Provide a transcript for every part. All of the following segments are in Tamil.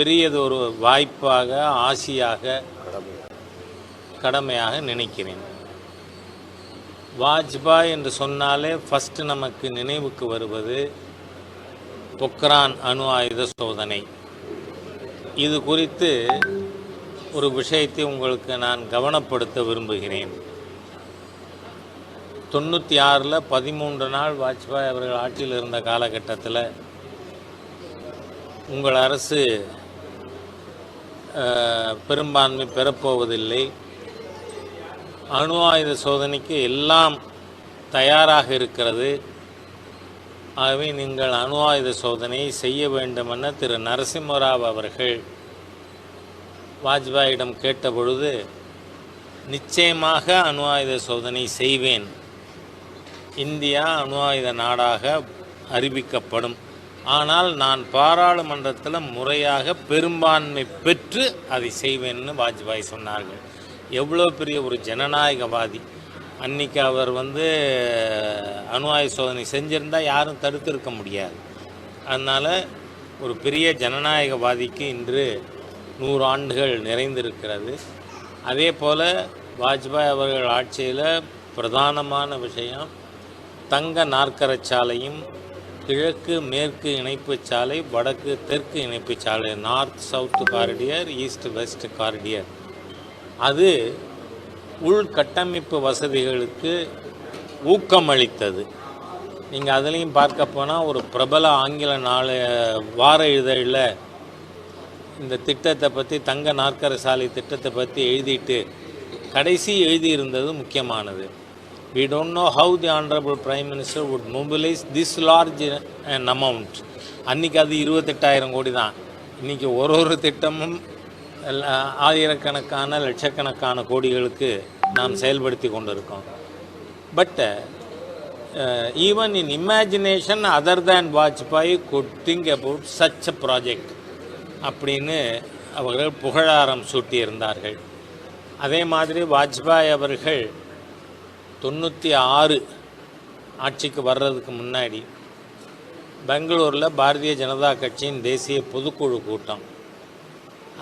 பெரியதொரு வாய்ப்பாக, ஆசியாக, கடமையாக நினைக்கிறேன். வாஜ்பாய் என்று சொன்னாலே ஃபஸ்ட்டு நமக்கு நினைவுக்கு வருவது பொக்ரான் அணு ஆயுத சோதனை. இது குறித்து ஒரு விஷயத்தை உங்களுக்கு நான் கவனப்படுத்த விரும்புகிறேன். 96 13 நாள் வாஜ்பாய் அவர்கள் ஆட்சியில் இருந்த காலகட்டத்தில் உங்கள் அரசு பெரும்பான்மை பெறப்போவதில்லை, அணு ஆயுத சோதனைக்கு எல்லாம் தயாராக இருக்கிறது, ஆகவே நீங்கள் அணு ஆயுத சோதனையை செய்ய வேண்டுமென திரு நரசிம்மராவ் அவர்கள் வாஜ்பாயிடம் கேட்டபொழுது, நிச்சயமாக அணு ஆயுத சோதனை செய்வேன், இந்தியா அணு ஆயுத நாடாக அறிவிக்கப்படும், ஆனால் நான் பாராளுமன்றத்தில் முறையாக பெரும்பான்மை பெற்று அதை செய்வேன்னு வாஜ்பாய் சொன்னார்கள். எவ்வளோ பெரிய ஒரு ஜனநாயகவாதி! அன்றைக்கி அவர் அணு ஆயுத சோதனை செஞ்சிருந்தால் யாரும் தடுத்திருக்க முடியாது. அதனால் ஒரு பெரிய ஜனநாயகவாதிக்கு இன்று 100 ஆண்டுகள் நிறைந்திருக்கிறது. அதே போல் வாஜ்பாய் அவர்கள் ஆட்சியில் பிரதானமான விஷயம் தங்க நாற்கரச்சாலையும், கிழக்கு மேற்கு இணைப்பு சாலை, வடக்கு தெற்கு இணைப்பு சாலை, நார்த் சவுத் காரிடியர், ஈஸ்ட் வெஸ்ட் காரிடியர். அது உள்கட்டமைப்பு வசதிகளுக்கு ஊக்கமளித்தது. நீங்கள் அதுலேயும் பார்க்க போனால் ஒரு பிரபல ஆங்கில வார இதழில் இந்த திட்டத்தை பற்றி, தங்க நாற்கர சாலை திட்டத்தை பற்றி எழுதிட்டு கடைசி எழுதியிருந்தது முக்கியமானது. We don't know how the Honorable Prime Minister would mobilize this large an amount. அன்றைக்கி அது 28,000 கோடி தான். இன்றைக்கி ஒரு திட்டமும் ஆயிரக்கணக்கான லட்சக்கணக்கான கோடிகளுக்கு நாம் செயல்படுத்தி கொண்டிருக்கோம். But even in imagination other than Vajpayee could think about such a project அப்படின்னு அவர்கள் புகழாரம் சூட்டியிருந்தார்கள். அதே மாதிரி வாஜ்பாய் அவர்கள் 96 ஆட்சிக்கு வர்றதுக்கு முன்னாடி பெங்களூரில் பாரதிய ஜனதா கட்சியின் தேசிய பொதுக்குழு கூட்டம்,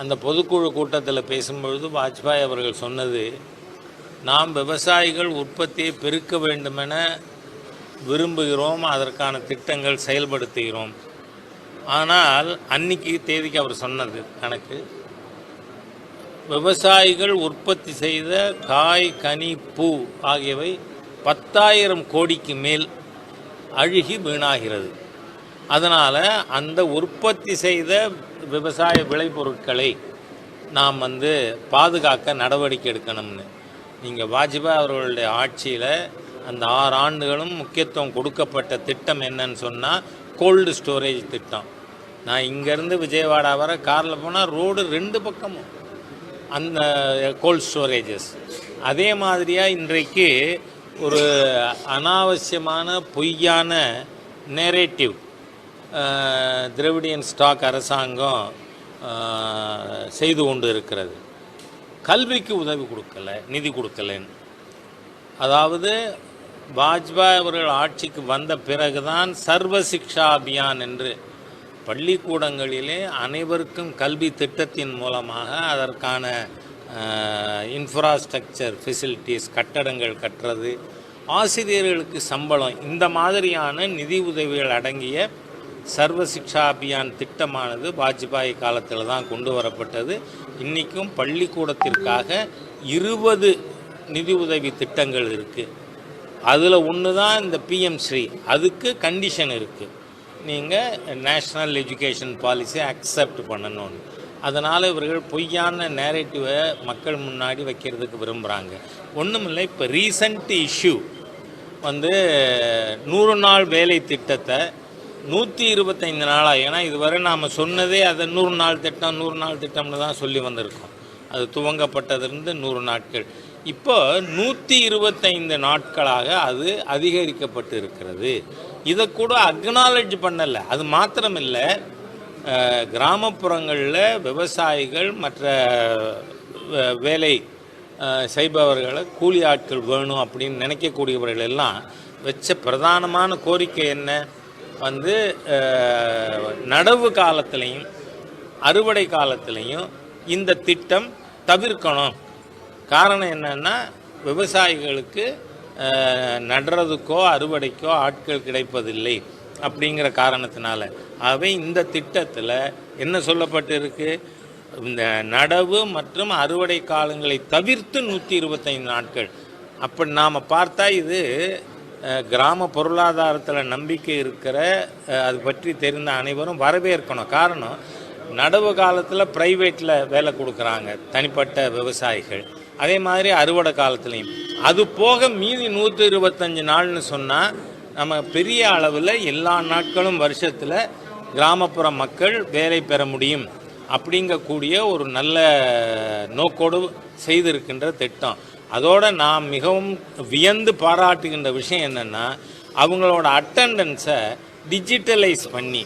அந்த பொதுக்குழு கூட்டத்தில் பேசும்பொழுது வாஜ்பாய் அவர்கள் சொன்னது, நாம் விவசாயிகள் உற்பத்தியை பெருக்க வேண்டுமென விரும்புகிறோம், அதற்கான திட்டங்கள் செயல்படுத்துகிறோம். ஆனால் அன்னைக்கு தேதிக்கு அவர் சொன்னது கணக்கு, விவசாயிகள் உற்பத்தி செய்த காய், கனி, பூ ஆகியவை 10,000 கோடிக்கு மேல் அழுகி வீணாகிறது. அதனால் அந்த உற்பத்தி செய்த விவசாய விளைபொருட்களை நாம் பாதுகாக்க நடவடிக்கை எடுக்கணும்னு. நீங்கள் வாஜ்பாய் அவர்களுடைய ஆட்சியில் அந்த 6 ஆண்டுகளும் முக்கியத்துவம் கொடுக்கப்பட்ட திட்டம் என்னன்னு சொன்னால் கோல்டு ஸ்டோரேஜ் திட்டம். நான் இங்கேருந்து விஜயவாடா வர காரில் போனால் ரோடு 2 பக்கமும் அந்த கோல்ட் ஸ்டோரேஜஸ். அதே மாதிரியாக இன்றைக்கு ஒரு அனாவசியமான பொய்யான நேரேட்டிவ் திராவிடியன் ஸ்டாக் அரசாங்கம் செய்து கொண்டு இருக்கிறது. கல்விக்கு உதவி கொடுக்கல, நிதி கொடுக்கலன்னு. அதாவது வாஜ்பாய் அவர்கள் ஆட்சிக்கு வந்த பிறகுதான் சர்வ சிக்ஷா அபியான் என்று பள்ளிக்கூடங்களிலே அனைவருக்கும் கல்வி திட்டத்தின் மூலமாக அதற்கான இன்ஃப்ராஸ்ட்ரக்சர் ஃபெசிலிட்டிஸ், கட்டடங்கள் கட்டுறது, ஆசிரியர்களுக்கு சம்பளம், இந்த மாதிரியான நிதி உதவிகள் அடங்கிய சர்வ சிக்ஷா அபியான் திட்டமானது வாஜ்பாய் காலத்தில் தான் கொண்டு வரப்பட்டது. இன்றைக்கும் பள்ளிக்கூடத்திற்காக 20 நிதி உதவி திட்டங்கள் இருக்குது. அதில் ஒன்று தான் இந்த பிஎம் ஸ்ரீ. அதுக்கு கண்டிஷன் இருக்குது, நீங்கள் நேஷ்னல் எஜுகேஷன் பாலிசியை அக்செப்ட் பண்ணணும்னு. அதனால் இவர்கள் பொய்யான நேரேட்டிவை மக்கள் முன்னாடி வைக்கிறதுக்கு விரும்புகிறாங்க. ஒன்றுமில்லை, இப்போ ரீசண்ட் இஷ்யூ 100 நாள் வேலை திட்டத்தை 125 நாளாக, ஏன்னா இதுவரை நாம் சொன்னதே அதை 100 நாள் திட்டம் 100 நாள் திட்டம்னு தான் சொல்லி வந்திருக்கோம். அது துவங்கப்பட்டதிலிருந்து 100 நாட்கள், இப்போ 125 நாட்களாக அது அதிகரிக்கப்பட்டு இருக்கிறது. இதை கூட அக்னாலஜ் பண்ணலை. அது மாத்திரமில்லை, கிராமப்புறங்களில் விவசாயிகள் மற்ற வேலை செய்பவர்களை கூலி ஆட்கள் வேணும் அப்படின்னு நினைக்கக்கூடியவர்கள் எல்லாம் வச்ச பிரதானமான கோரிக்கை என்ன, நடவு காலத்திலையும் அறுவடை காலத்திலையும் இந்த திட்டம் தவிர்க்கணும். காரணம் என்னன்னா, விவசாயிகளுக்கு நடுறதுக்கோ அறுவடைக்கோ ஆட்கள் கிடைப்பதில்லை அப்படிங்கிற காரணத்தினால. ஆகவே இந்த திட்டத்தில் என்ன சொல்லப்பட்டிருக்கு, இந்த நடவு மற்றும் அறுவடை காலங்களை தவிர்த்து 125 நாட்கள். அப்படி நாம் பார்த்தா இது கிராம பொருளாதாரத்தில் நம்பிக்கை இருக்கிற அது பற்றி தெரிந்த அனைவரும் வரவேற்கணும். காரணம், நடவு காலத்தில் ப்ரைவேட்டில் வேலை கொடுக்குறாங்க தனிப்பட்ட விவசாயிகள், அதே மாதிரி அறுவடை காலத்துலேயும். அது போக மீதி 125 நாள்னு சொன்னால் நம்ம பெரிய அளவில் எல்லா நாட்களும் வருஷத்தில் கிராமப்புற மக்கள் வேலை பெற முடியும் அப்படிங்கக்கூடிய ஒரு நல்ல நோக்கோடு செய்திருக்கின்ற திட்டம். அதோடு நாம் மிகவும் வியந்து பாராட்டுகின்ற விஷயம் என்னென்னா, அவங்களோட அட்டண்டன்ஸை டிஜிட்டலைஸ் பண்ணி,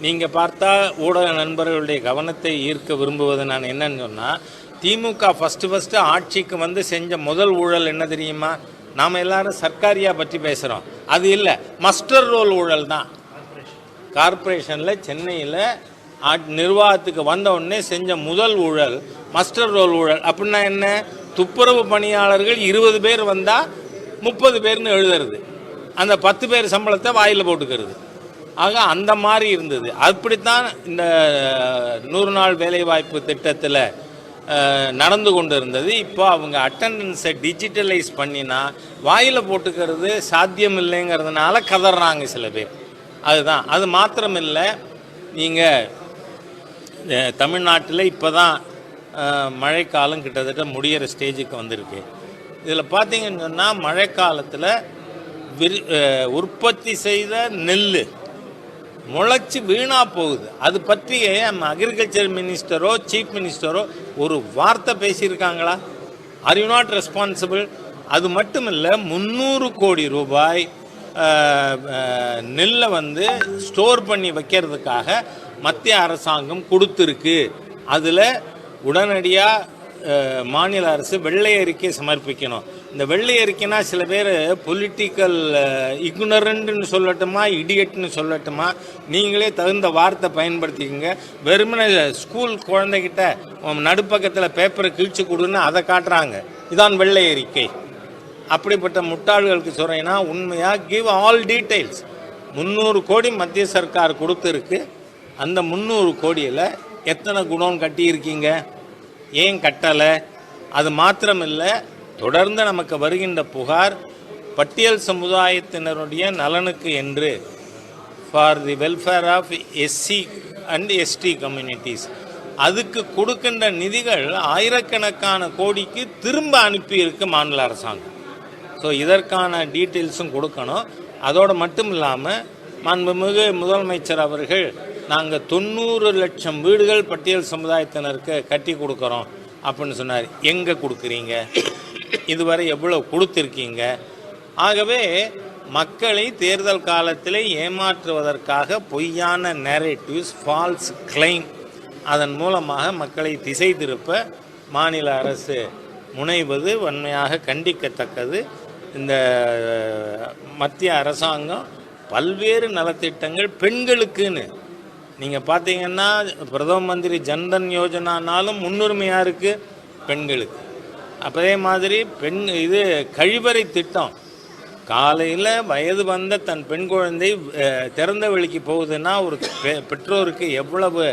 நீங்கள் பார்த்தா ஊடக நண்பர்களுடைய கவனத்தை ஈர்க்க விரும்புவது நான் என்னன்னு சொன்னால், திமுக ஃபஸ்ட்டு ஆட்சிக்கு வந்து செஞ்ச முதல் ஊழல் என்ன தெரியுமா? நாம் எல்லாரும் சர்க்காரியா பற்றி பேசுகிறோம், அது இல்லை, மஸ்டர் ரோல் ஊழல் தான். கார்பரேஷனில் சென்னையில் நிர்வாகத்துக்கு வந்த உடனே செஞ்ச முதல் ஊழல் மஸ்டர் ரோல் ஊழல். அப்படின்னா என்ன? துப்புரவு பணியாளர்கள் 20 பேர் வந்தால் 30 பேர்னு எழுதுறது, அந்த 10 பேர் சம்பளத்தை வாயில் போட்டுக்கிறது. ஆக அந்த மாதிரி இருந்தது. அப்படித்தான் இந்த 100 நாள் வேலைவாய்ப்பு திட்டத்தில் நடந்து கொண்டு இருந்தது. இப்போ அவங்க அட்டண்டன்ஸை டிஜிட்டலைஸ் பண்ணினா வாயில் போட்டுக்கிறது சாத்தியம் இல்லைங்கிறதுனால கதறாங்க சில பேர். அதுதான். அது மாத்திரமில்லை, நீங்கள் தமிழ்நாட்டில் இப்போ தான் மழைக்காலம் கிட்டத்தட்ட முடிகிற ஸ்டேஜுக்கு வந்திருக்கு. இதில் பார்த்தீங்கன்னு சொன்னால், மழைக்காலத்தில் உற்பத்தி செய்த நெல் முளைச்சி வீணாக போகுது. அது பற்றி நம்ம அக்ரிகல்ச்சர் மினிஸ்டரோ சீஃப் மினிஸ்டரோ ஒரு வார்த்தை பேசியிருக்காங்களா? Are you not responsible? அது மட்டும் இல்லை, 300 கோடி ரூபாய் நெல்லை வந்து ஸ்டோர் பண்ணி வைக்கிறதுக்காக மத்திய அரசாங்கம் கொடுத்துருக்கு. அதில் உடனடியாக மாநில அரசு வெள்ளை அறிக்கை சமர்ப்பிக்கணும். இந்த வெள்ளை அறிக்கைனா சில பேர் பொலிட்டிக்கல் இக்னரண்ட்னு சொல்லட்டுமா, இடியட்னு சொல்லட்டுமா, நீங்களே தகுந்த வார்த்தை பயன்படுத்திக்கோங்க. வெறுமனே ஸ்கூல் குழந்தைகிட்ட நடுப்பக்கத்தில் பேப்பரை கிழிச்சு கொடுன்னு அதை காட்டுறாங்க, இதான் வெள்ளை அறிக்கை. அப்படிப்பட்ட முட்டாள்களுக்கு சொல்கிறேன்னா, உண்மையாக கிவ் ஆல் டீட்டெயில்ஸ். 300 கோடி மத்திய சர்க்கார் கொடுத்துருக்கு. அந்த 300 கோடியில் எத்தனை குடோன் கட்டியிருக்கீங்க, ஏன் கட்டலை? அது மாத்திரமில்லை, தொடர்ந்து நமக்கு வருகின்ற புகார், பட்டியல் சமுதாயத்தினருடைய நலனுக்கு என்று for the welfare of SC and ST communities, அதுக்கு கொடுக்கின்ற நிதிகள் ஆயிரக்கணக்கான கோடிக்கு திரும்ப அனுப்பியிருக்கு மாநில அரசாங்கம். ஸோ இதற்கான டீட்டெயில்ஸும் கொடுக்கணும். அதோடு மட்டும் இல்லாமல் மாண்புமிகு முதலமைச்சர் அவர்கள், நாங்கள் 90 லட்சம் வீடுகள் பட்டியல் சமுதாயத்தினருக்கு கட்டி கொடுக்குறோம் அப்படின்னு சொன்னார். எங்கே கொடுக்குறீங்க? இதுவரை எவ்வளோ கொடுத்துருக்கீங்க? ஆகவே மக்களை தேர்தல் காலத்தில் ஏமாற்றுவதற்காக பொய்யான நேரேட்டிவ்ஸ், ஃபால்ஸ் கிளைம், அதன் மூலமாக மக்களை திசை திருப்ப மாநில அரசு முனைவது வன்மையாக கண்டிக்கத்தக்கது. இந்த மத்திய அரசாங்கம் பல்வேறு நலத்திட்டங்கள் பெண்களுக்குன்னு நீங்கள் பார்த்தீங்கன்னா, பிரதம மந்திரி ஜன்தன் யோஜனானாலும் முன்னுரிமையாக இருக்குது பெண்களுக்கு. அதே மாதிரி இது கழிவறை திட்டம், காலையில் வயது வந்த தன் பெண் குழந்தை திறந்த வெளிக்கு போகுதுன்னா ஒரு பெற்றோருக்கு எவ்வளவு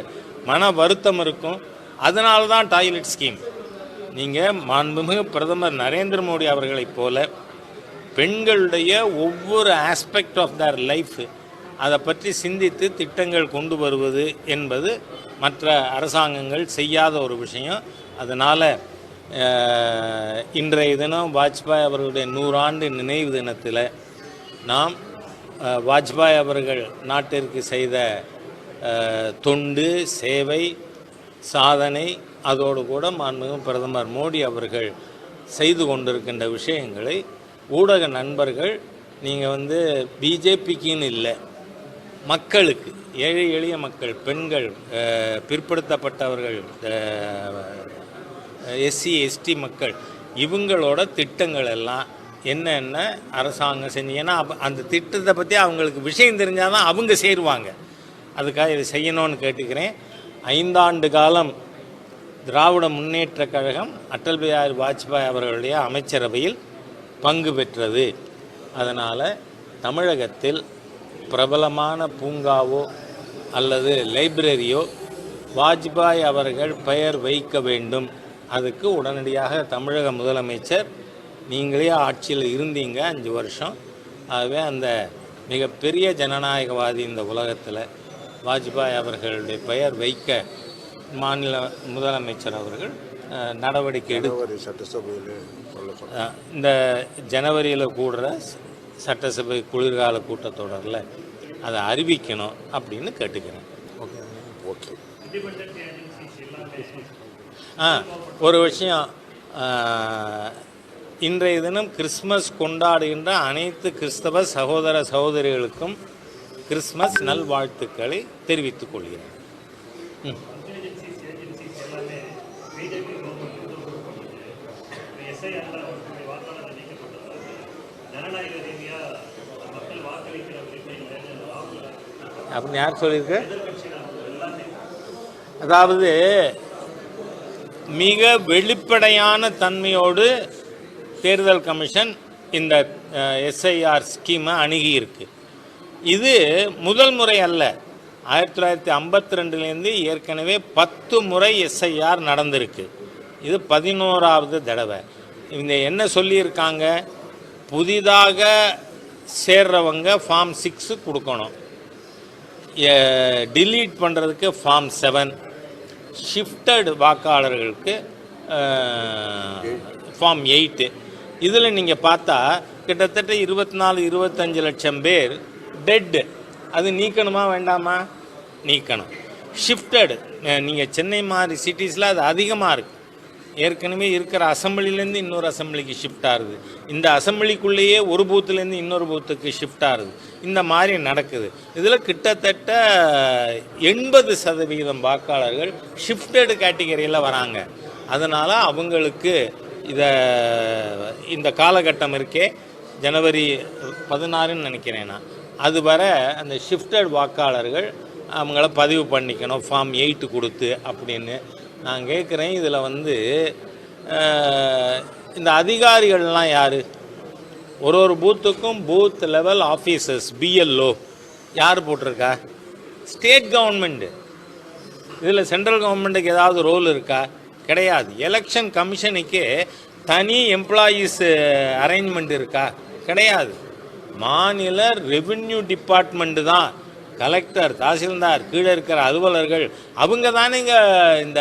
மன வருத்தம் இருக்கும். அதனால தான் டாய்லெட் ஸ்கீம். நீங்கள் மாண்புமிகு பிரதமர் நரேந்திர மோடி அவர்களைப் போல பெண்களுடைய ஒவ்வொரு ஆஸ்பெக்ட் ஆஃப் தர் லைஃப் அதை பற்றி சிந்தித்து திட்டங்கள் கொண்டு வருவது என்பது மற்ற அரசாங்கங்கள் செய்யாத ஒரு விஷயம். அதனால் இன்றைய தினம் வாஜ்பாய் அவர்களுடைய 100 ஆண்டு நினைவு தினத்தில் நாம் வாஜ்பாய் அவர்கள் நாட்டிற்கு செய்த தொண்டு, சேவை, சாதனை, அதோடு கூட மாண்புமிகு பிரதமர் மோடி அவர்கள் செய்து கொண்டிருக்கின்ற விஷயங்களை ஊடக நண்பர்கள், நீங்கள் பிஜேபிக்குன்னு இல்லை, மக்களுக்கு, ஏழை எளிய மக்கள், பெண்கள், பிற்படுத்தப்பட்டவர்கள், எஸ்சி எஸ்டி மக்கள், இவங்களோட திட்டங்கள் எல்லாம் என்னென்ன அரசாங்கம் செஞ்சு, ஏன்னா அந்த திட்டத்தை பற்றி அவங்களுக்கு விஷயம் தெரிஞ்சால் தான் அவங்க சேருவாங்க. அதுக்காக இதை செய்யணும்னு கேட்டுக்கிறேன். 5 ஆண்டு காலம் திராவிட முன்னேற்ற கழகம் அடல் பிஹாரி வாஜ்பாய் அவர்களுடைய அமைச்சரவையில் பங்கு பெற்றது. அதனால் தமிழகத்தில் பிரபலமான பூங்காவோ அல்லது லைப்ரரியோ வாஜ்பாய் அவர்கள் பெயர் வைக்க வேண்டும். அதுக்கு உடனடியாக தமிழக முதலமைச்சர், நீங்களே ஆட்சியில் இருந்தீங்க 5 வருஷம், ஆகவே அந்த மிகப்பெரிய ஜனநாயகவாதி இந்த உலகத்தில் வாஜ்பாய் அவர்களுடைய பெயர் வைக்க மாநில முதலமைச்சர் அவர்கள் நடவடிக்கை இந்த ஜனவரியில் கூடுற சட்டசபை குளிர்கால கூட்டத்தொடரில் அதை அறிவிக்கணும் அப்படின்னு கேட்டுக்கிறேன். ஓகே. ஒரு விஷயம், இன்றைய தினம் கிறிஸ்மஸ் கொண்டாடுகின்ற அனைத்து கிறிஸ்தவ சகோதர சகோதரிகளுக்கும் கிறிஸ்மஸ் நல்வாழ்த்துக்களை தெரிவித்துக் கொள்கிறேன். அப்படின்னு யார் சொல்லியிருக்கு? அதாவது மிக வெளிப்படையான தன்மையோடு தேர்தல் கமிஷன் இந்த எஸ்ஐஆர் ஸ்கீமை அணுகியிருக்கு. இது முதல் முறை அல்ல. 1952லேருந்து ஏற்கனவே 10 முறை எஸ்ஐஆர் நடந்திருக்கு. இது 11வது தடவை. இவங்க என்ன சொல்லியிருக்காங்க, புதிதாக சேர்றவங்க ஃபார்ம் 6 கொடுக்கணும், டிலீட் பண்ணுறதுக்கு ஃபார்ம் 7, ஷிஃப்டட் வாக்காளர்களுக்கு ஃபார்ம் 8. இதில் நீங்கள் பார்த்தா கிட்டத்தட்ட 24-25 லட்சம் பேர் டெட்டு. அது நீக்கணுமா வேண்டாமா? நீக்கணும். ஷிஃப்டட், நீங்கள் சென்னை மாதிரி சிட்டிஸில் அது அதிகமாக இருக்குது. ஏற்கனவே இருக்கிற அசம்பிளிலேருந்து இன்னொரு அசம்பிளிக்கு ஷிஃப்ட் ஆகுது, இந்த அசம்பிளிக்குள்ளேயே ஒரு பூத்துலேருந்து இன்னொரு பூத்துக்கு ஷிஃப்ட் ஆகுது. இந்த மாதிரி நடக்குது. இதில் கிட்டத்தட்ட 80% வாக்காளர்கள் ஷிஃப்டட் கேட்டகரியில் வராங்க. அதனால் அவங்களுக்கு இந்த காலகட்டம் இருக்கே, ஜனவரி 16ன்னு நினைக்கிறேன் நான், அது வர அந்த ஷிஃப்டட் வாக்காளர்கள் அவங்கள பதிவு பண்ணிக்கணும் ஃபார்ம் 8 கொடுத்து அப்படின்னு நான் கேட்குறேன். இதில் இந்த அதிகாரிகள்லாம் யார்? ஒரு பூத்துக்கும் பூத் லெவல் ஆஃபீஸர்ஸ், பிஎல்ஓ யார் போட்டிருக்கா? State government. இதில் சென்ட்ரல் கவர்மெண்ட்டுக்கு ஏதாவது ரோல் இருக்கா? கிடையாது. எலெக்ஷன் கமிஷனுக்கே தனி எம்ப்ளாயீஸ் அரேஞ்ச்மெண்ட் இருக்கா? கிடையாது. மாநில ரெவென்யூ டிபார்ட்மெண்ட்டு தான், கலெக்டர், தாசில்தார், கீழே இருக்கிற அலுவலர்கள், அவங்க தானே இந்த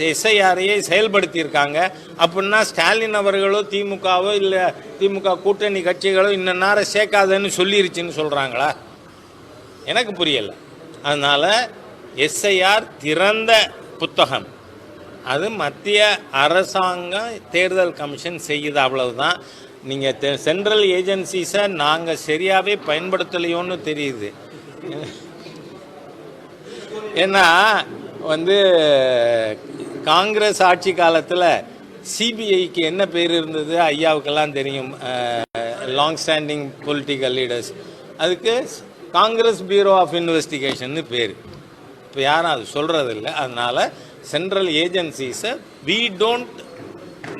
எஸ்ஐஆரையை செயல்படுத்தியிருக்காங்க. அப்படின்னா ஸ்டாலின் அவர்களோ திமுகவோ இல்லை திமுக கூட்டணி கட்சிகளோ இன்னும் நேரம் சேர்க்காதன்னு சொல்லிருச்சுன்னு சொல்கிறாங்களா? எனக்கு புரியலை. அதனால் எஸ்ஐஆர் திறந்த புத்தகம், அது மத்திய அரசாங்கம் தேர்தல் கமிஷன் செய்யுது, அவ்வளவுதான். நீங்கள் சென்ட்ரல் ஏஜென்சிஸை நாங்கள் சரியாகவே பயன்படுத்தலையோன்னு தெரியுது. ஏன்னா காங்கிரஸ் ஆட்சி காலத்தில் சிபிஐக்கு என்ன பேர் இருந்தது ஐயாவுக்கெல்லாம் தெரியும், லாங் ஸ்டாண்டிங் பொலிட்டிக்கல் லீடர்ஸ். அதுக்கு காங்கிரஸ் பியூரோ ஆஃப் இன்வெஸ்டிகேஷன் பேர். இப்போ யாரும் அது சொல்கிறதில்ல. அதனால் சென்ட்ரல் ஏஜென்சிஸை we don't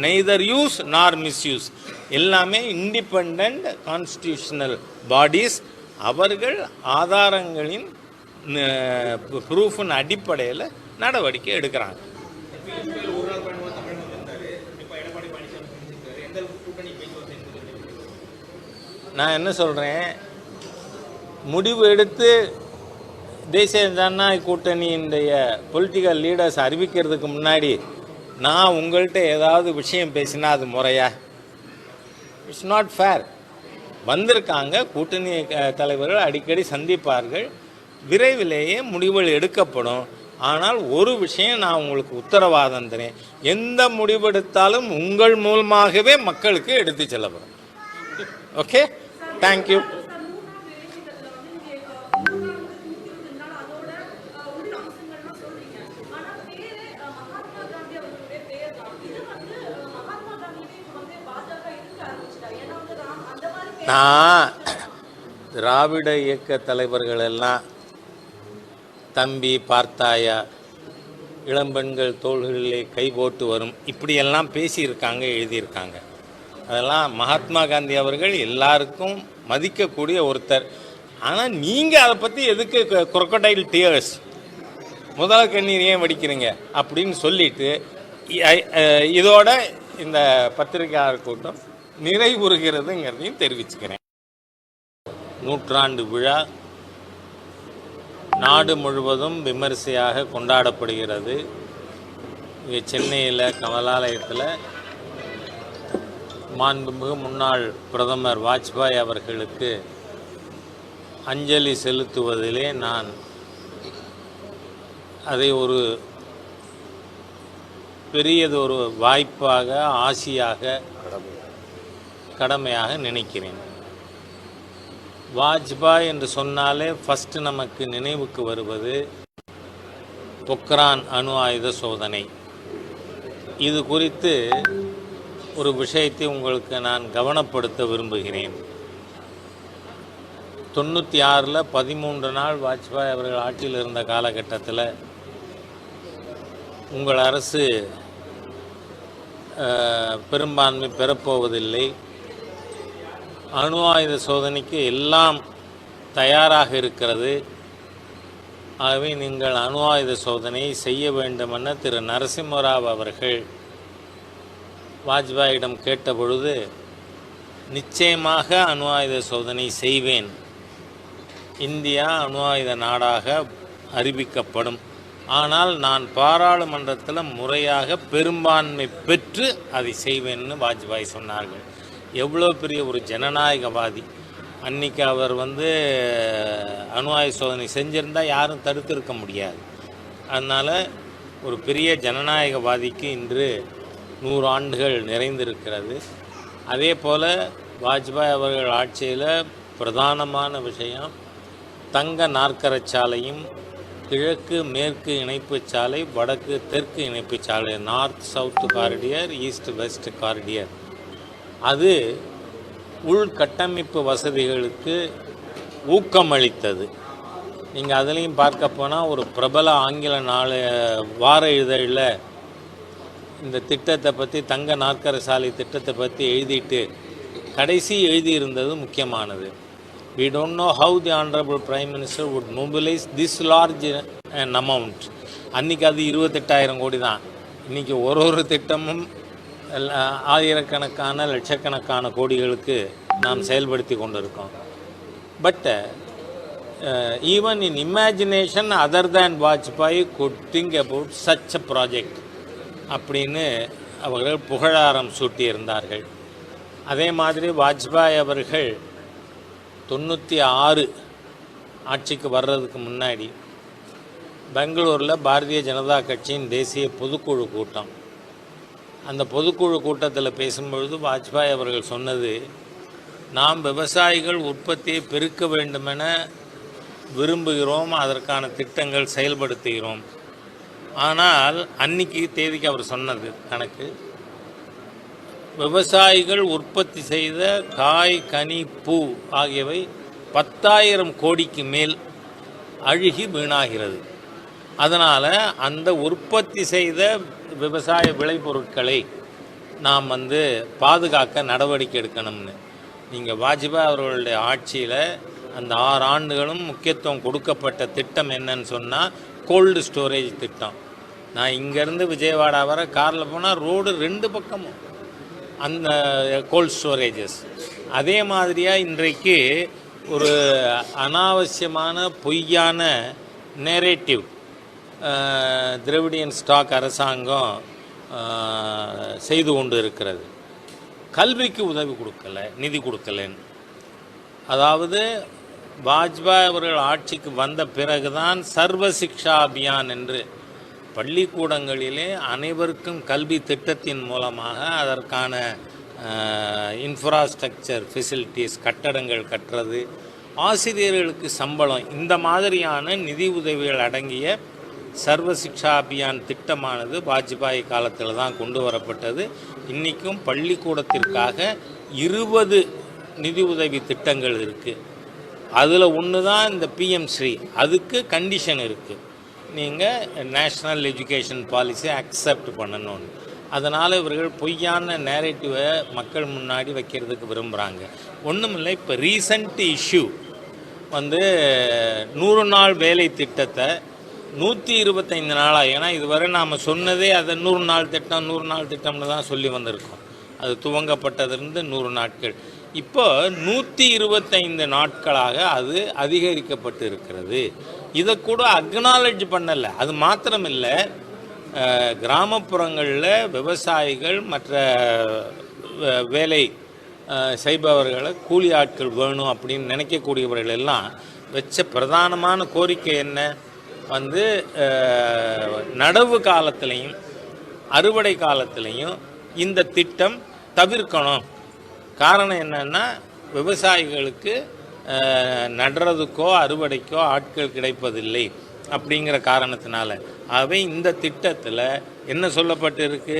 neither use nor misuse. எல்லாமே இண்டிபெண்ட் கான்ஸ்டியூஷனல் பாடிஸ். அவர்கள் ஆதாரங்களின் ப்ரூஃபின் அடிப்படையில் நடவடிக்கை எடுக்கிறாங்க. நான் என்ன சொல்கிறேன், முடிவு எடுத்து தேசிய ஜனநாயக கூட்டணியினுடைய பொலிட்டிக்கல் லீடர்ஸ் அறிவிக்கிறதுக்கு முன்னாடி நான் உங்கள்கிட்ட ஏதாவது விஷயம் பேசினா அது முறையா? It's not fair. வந்திருக்காங்க, கூட்டணி தலைவர்கள் அடிக்கடி சந்திப்பார்கள், விரைவிலேயே முடிவுகள் எடுக்கப்படும். ஆனால் ஒரு விஷயம் நான் உங்களுக்கு உத்தரவாதம் தரேன், எந்த முடிவெடுத்தாலும் உங்கள் மூலமாகவே மக்களுக்கு எடுத்து செல்லப்படும். Okay, thank you. நான் திராவிட இயக்க தலைவர்கள் எல்லாம் தம்பி பார்த்தாயா, இளம்பெண்கள் தோள்களிலே கை போட்டு வரும், இப்படியெல்லாம் பேசியிருக்காங்க, எழுதியிருக்காங்க. அதெல்லாம் மகாத்மா காந்தி அவர்கள் எல்லாருக்கும் மதிக்கக்கூடிய ஒருத்தர். ஆனால் நீங்கள் அதை பற்றி எதுக்கு crocodile tears, முதல கண்ணீர் ஏன் வடிக்கிறீங்க அப்படின்னு சொல்லிட்டு இதோட இந்த பத்திரிகையாளர் கூட்டம் நிறைவுறுகிறதுங்கிறதையும் தெரிவிச்சுக்கிறேன். நூற்றாண்டு விழா நாடு முழுவதும் விமரிசையாக கொண்டாடப்படுகிறது. இங்கே சென்னையில் கமலாலயத்தில் மாண்புமிகு முன்னாள் பிரதமர் வாஜ்பாய் அவர்களுக்கு அஞ்சலி செலுத்துவதிலே நான் அதை ஒரு பெரியதொரு வாய்ப்பாக, ஆசியாக, கடமையாக நினைக்கிறேன். வாஜ்பாய் என்று சொன்னாலே ஃபஸ்ட்டு நமக்கு நினைவுக்கு வருவது பொக்ரான் அணு ஆயுத சோதனை. இது குறித்து ஒரு விஷயத்தை உங்களுக்கு நான் கவனப்படுத்த விரும்புகிறேன். 96 13 நாள் வாஜ்பாய் அவர்கள் ஆட்சியில் இருந்த காலகட்டத்தில் உங்கள் அரசு பெரும்பான்மை பெறப்போவதில்லை, அணு ஆயுத சோதனைக்கு எல்லாம் தயாராக இருக்கிறது, ஆகவே நீங்கள் அணு ஆயுத சோதனையை செய்ய வேண்டுமென திரு நரசிம்மராவ் அவர்கள் வாஜ்பாயிடம் கேட்டபொழுது, நிச்சயமாக அணு ஆயுத சோதனை செய்வேன், இந்தியா அணு ஆயுத நாடாக அறிவிக்கப்படும், ஆனால் நான் பாராளுமன்றத்தில் முறையாக பெரும்பான்மை பெற்று அதை செய்வேன்னு வாஜ்பாய் சொன்னார்கள். எவ்வளோ பெரிய ஒரு ஜனநாயகவாதி! அன்றைக்கி அவர் அணு ஆயுத சோதனை செஞ்சிருந்தால் யாரும் தடுத்திருக்க முடியாது. அதனால் ஒரு பெரிய ஜனநாயகவாதிக்கு இன்று 100 ஆண்டுகள் நிறைந்திருக்கிறது. அதே போல் வாஜ்பாய் அவர்கள் ஆட்சியில் பிரதானமான விஷயம் தங்க நாற்கரச்சாலையும், கிழக்கு மேற்கு இணைப்பு சாலை, வடக்கு தெற்கு இணைப்பு சாலை, நார்த் சவுத் காரிடியர், ஈஸ்ட் வெஸ்ட் காரிடியர். அது உள்கட்டமைப்பு வசதிகளுக்கு ஊக்கமளித்தது. நீங்கள் அதுலேயும் பார்க்க போனால் ஒரு பிரபல ஆங்கில வார இதழில் இந்த திட்டத்தை பற்றி, தங்க நாற்கர சாலை திட்டத்தை பற்றி எழுதிட்டு கடைசி எழுதியிருந்தது முக்கியமானது. We don't know how the Honorable Prime Minister would mobilize this large an amount. அன்றைக்கி அது 28,000 கோடி தான். இன்றைக்கி ஒரு திட்டமும் ஆயிரக்கணக்கான லட்சக்கணக்கான கோடிகளுக்கு நாம் செயல்படுத்தி கொண்டிருக்கோம். But even in imagination other than Vajpayee good think about such a project அப்படின்னு அவர்கள் புகழாரம் சூட்டியிருந்தார்கள். அதே மாதிரி வாஜ்பாய் அவர்கள் 96 ஆட்சிக்கு வர்றதுக்கு முன்னாடி பெங்களூரில் பாரதிய ஜனதா கட்சியின் தேசிய பொதுக்குழு கூட்டம், அந்த பொதுக்குழு கூட்டத்தில் பேசும்பொழுது வாஜ்பாய் அவர்கள் சொன்னது, நாம் விவசாயிகள் உற்பத்தியை பெருக்க வேண்டுமென விரும்புகிறோம், அதற்கான திட்டங்கள் செயல்படுத்துகிறோம். ஆனால் அன்னைக்கு தேதிக்கு அவர் சொன்னது கணக்கு, விவசாயிகள் உற்பத்தி செய்த காய், கனி, பூ ஆகியவை 10,000 கோடிக்கு மேல் அழுகி வீணாகிறது. அதனால் அந்த உற்பத்தி செய்த விவசாய விளைபொருட்களை நாம் பாதுகாக்க நடவடிக்கை எடுக்கணும்னு. நீங்கள் வாஜ்பாய் அவர்களுடைய ஆட்சியில் அந்த 6 ஆண்டுகளும் முக்கியத்துவம் கொடுக்கப்பட்ட திட்டம் என்னன்னு சொன்னால் கோல்டு ஸ்டோரேஜ் திட்டம். நான் இங்கேருந்து விஜயவாடா வர காரில் போனால் ரோடு 2 பக்கமும் அந்த கோல்ட் ஸ்டோரேஜஸ். அதே மாதிரியாக இன்றைக்கு ஒரு அனாவசியமான பொய்யான நேரேட்டிவ் திராவிடியன் ஸ்டாக் அரசாங்கம் செய்து கொண்டு இருக்கிறது. கல்விக்கு உதவி கொடுக்கலை, நிதி கொடுக்கலைன்னு. அதாவது வாஜ்பாய் அவர்கள் ஆட்சிக்கு வந்த பிறகுதான் சர்வ சிக்ஷா அபியான் என்று பள்ளிக்கூடங்களிலே அனைவருக்கும் கல்வி திட்டத்தின் மூலமாக அதற்கான இன்ஃப்ராஸ்ட்ரக்சர் ஃபெசிலிட்டிஸ், கட்டடங்கள் கட்டுறது, ஆசிரியர்களுக்கு சம்பளம், இந்த மாதிரியான நிதி உதவிகள் அடங்கிய சர்வ சிக்ஷா அபியான் திட்டமானது வாஜ்பாய் காலத்தில் தான் கொண்டு வரப்பட்டது. இன்றைக்கும் பள்ளிக்கூடத்திற்காக 20 நிதி உதவி திட்டங்கள் இருக்குது. அதில் ஒன்று தான் இந்த பிஎம் ஸ்ரீ. அதுக்கு கண்டிஷன் இருக்குது, நீங்கள் நேஷ்னல் எஜுகேஷன் பாலிசி அக்செப்ட் பண்ணணும்னு. அதனால் இவர்கள் பொய்யான நேரேட்டிவை மக்கள் முன்னாடி வைக்கிறதுக்கு விரும்புகிறாங்க. ஒன்றும் இல்லை, இப்போ ரீசண்ட் இஷ்யூ வந்து 100 நாள் வேலை திட்டத்தை 125 நாளாக, ஏன்னா இதுவரை நாம் சொன்னதே அதை 100 நாள் திட்டம் 100 நாள் திட்டம்னு தான் சொல்லி வந்திருக்கோம். அது துவங்கப்பட்டதிலிருந்து 100 நாட்கள். இப்போ 125 நாட்களாக அது அதிகரிக்கப்பட்டு இருக்கிறது. இதை கூட அக்னாலஜ் பண்ணலை. அது மாத்திரமில்லை, கிராமப்புறங்களில் விவசாயிகள் மற்ற வேலை செய்பவர்களை கூலி ஆட்கள் வேணும் அப்படின்னு நினைக்கக்கூடியவர்கள் எல்லாம் வச்ச பிரதானமான கோரிக்கை என்ன வந்து நடவு காலத்திலையும் அறுவடை காலத்திலையும் இந்த திட்டம் தவிர்க்கணும். காரணம் என்னன்னா, விவசாயிகளுக்கு நடுறதுக்கோ அறுவடைக்கோ ஆட்கள் கிடைப்பதில்லை அப்படிங்கிற காரணத்தினால. ஆகவே இந்த திட்டத்தில் என்ன சொல்லப்பட்டிருக்கு,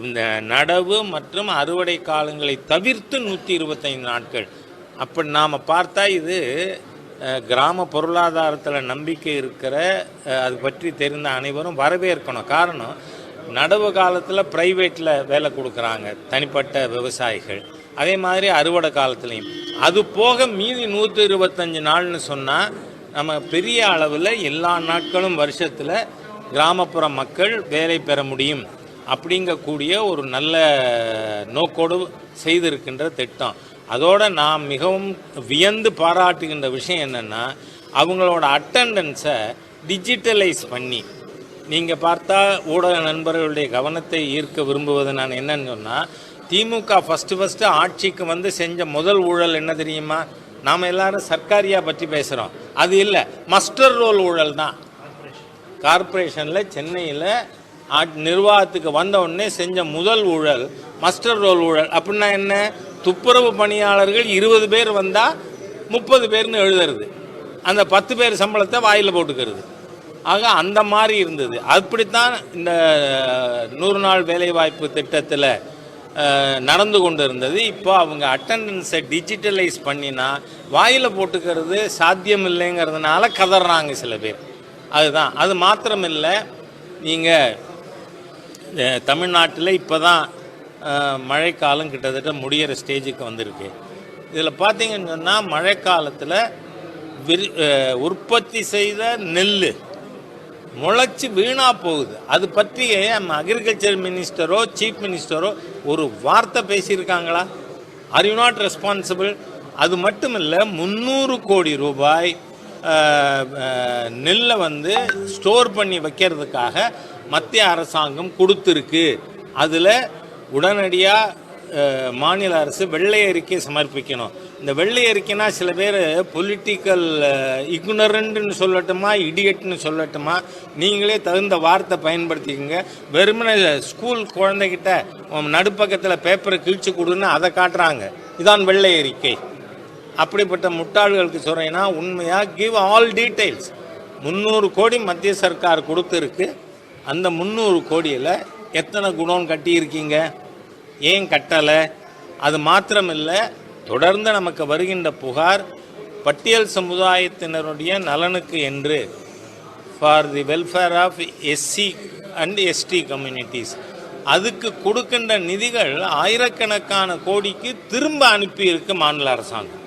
இந்த நடவு மற்றும் அறுவடை காலங்களை தவிர்த்து 125 நாட்கள். அப்படி நாம் பார்த்தா இது கிராம பொருளாதாரத்தில் நம்பிக்கை இருக்கிற அது பற்றி தெரிந்த அனைவரும் வரவேற்கணும். காரணம், நடவு காலத்தில் ப்ரைவேட்டில் வேலை கொடுக்குறாங்க தனிப்பட்ட விவசாயிகள், அதே மாதிரி அறுவடை காலத்துலேயும். அது போக மீதி 125 நாள்னு சொன்னால் நம்ம பெரிய அளவில் எல்லா நாட்களும் வருஷத்தில் கிராமப்புற மக்கள் வேலை பெற முடியும் அப்படிங்கக்கூடிய ஒரு நல்ல நோக்கோடு செய்திருக்கின்ற திட்டம். அதோடு நாம் மிகவும் வியந்து பாராட்டுகின்ற விஷயம் என்னென்னா, அவங்களோட அட்டண்டன்ஸை டிஜிட்டலைஸ் பண்ணி, நீங்கள் பார்த்தா ஊடக நண்பர்களுடைய கவனத்தை ஈர்க்க விரும்புவது நான் என்னன்னு சொன்னால், திமுக ஃபஸ்ட்டு ஆட்சிக்கு வந்து செஞ்ச முதல் ஊழல் என்ன தெரியுமா? நாம் எல்லாரும் சர்க்காரியா பற்றி பேசுகிறோம், அது இல்லை, மஸ்டர் ரோல் ஊழல் தான். கார்பரேஷனில் சென்னையில் நிர்வாகத்துக்கு வந்த உடனே செஞ்ச முதல் ஊழல் மஸ்டர் ரோல் ஊழல். அப்படின்னா என்ன? துப்புரவு பணியாளர்கள் 20 பேர் வந்தால் 30 பேர்னு எழுதுறது, அந்த 10 பேர் சம்பளத்தை வாயில் போட்டுக்கிறது. ஆக அந்த மாதிரி இருந்தது. அப்படித்தான் இந்த 100 நாள் வேலைவாய்ப்பு திட்டத்தில் நடந்து கொண்டு இருந்தது. இப்போ அவங்க அட்டண்டன்ஸை டிஜிட்டலைஸ் பண்ணினா வாயில் போட்டுக்கிறது சாத்தியம் இல்லைங்கிறதுனால கதறாங்க சில பேர். அதுதான். அது மாத்திரமில்லை, நீங்கள் தமிழ்நாட்டில் இப்போ தான் மழைக்காலம் கிட்டத்தட்ட முடிகிற ஸ்டேஜுக்கு வந்திருக்கு. இதில் பார்த்தீங்கன்னு சொன்னால், மழைக்காலத்தில் உற்பத்தி செய்த நெல் முளைச்சி வீணாக போகுது. அது பற்றி நம்ம அக்ரிகல்ச்சர் மினிஸ்டரோ சீஃப் மினிஸ்டரோ ஒரு வார்த்தை பேசியிருக்காங்களா? Are you not responsible? அது மட்டும் இல்லை, 300 கோடி ரூபாய் நெல்லை வந்து ஸ்டோர் பண்ணி வைக்கிறதுக்காக மத்திய அரசாங்கம் கொடுத்துருக்கு. அதில் உடனடியாக மாநில அரசு வெள்ளை அறிக்கை சமர்ப்பிக்கணும். இந்த வெள்ளை அறிக்கைனா சில பேர் பொலிட்டிக்கல் இக்னரண்ட்னு சொல்லட்டுமா, இடியட்னு சொல்லட்டுமா, நீங்களே தகுந்த வார்த்தை பயன்படுத்திக்கோங்க. வெறுமனே ஸ்கூல் குழந்தைகிட்ட நடுப்பக்கத்தில் பேப்பரை கிழிச்சு கொடுன்னு அதை காட்டுறாங்க, இதான் வெள்ளை அறிக்கை. அப்படிப்பட்ட முட்டாள்களுக்கு சொல்கிறேன்னா, உண்மையாக கிவ் ஆல் டீட்டெயில்ஸ். 300 கோடி மத்திய சர்க்கார் கொடுத்துருக்கு. அந்த 300 கோடியில் எத்தனை குடோன் கட்டியிருக்கீங்க, ஏன் கட்டலை? அது மாத்திரமில்லை, தொடர்ந்து நமக்கு வருகின்ற புகார், பட்டியல் சமுதாயத்தினருடைய நலனுக்கு என்று for the welfare of SC and ST communities, அதுக்கு கொடுக்கின்ற நிதிகள் ஆயிரக்கணக்கான கோடிக்கு திரும்ப அனுப்பியிருக்கு மாநில அரசாங்கம்.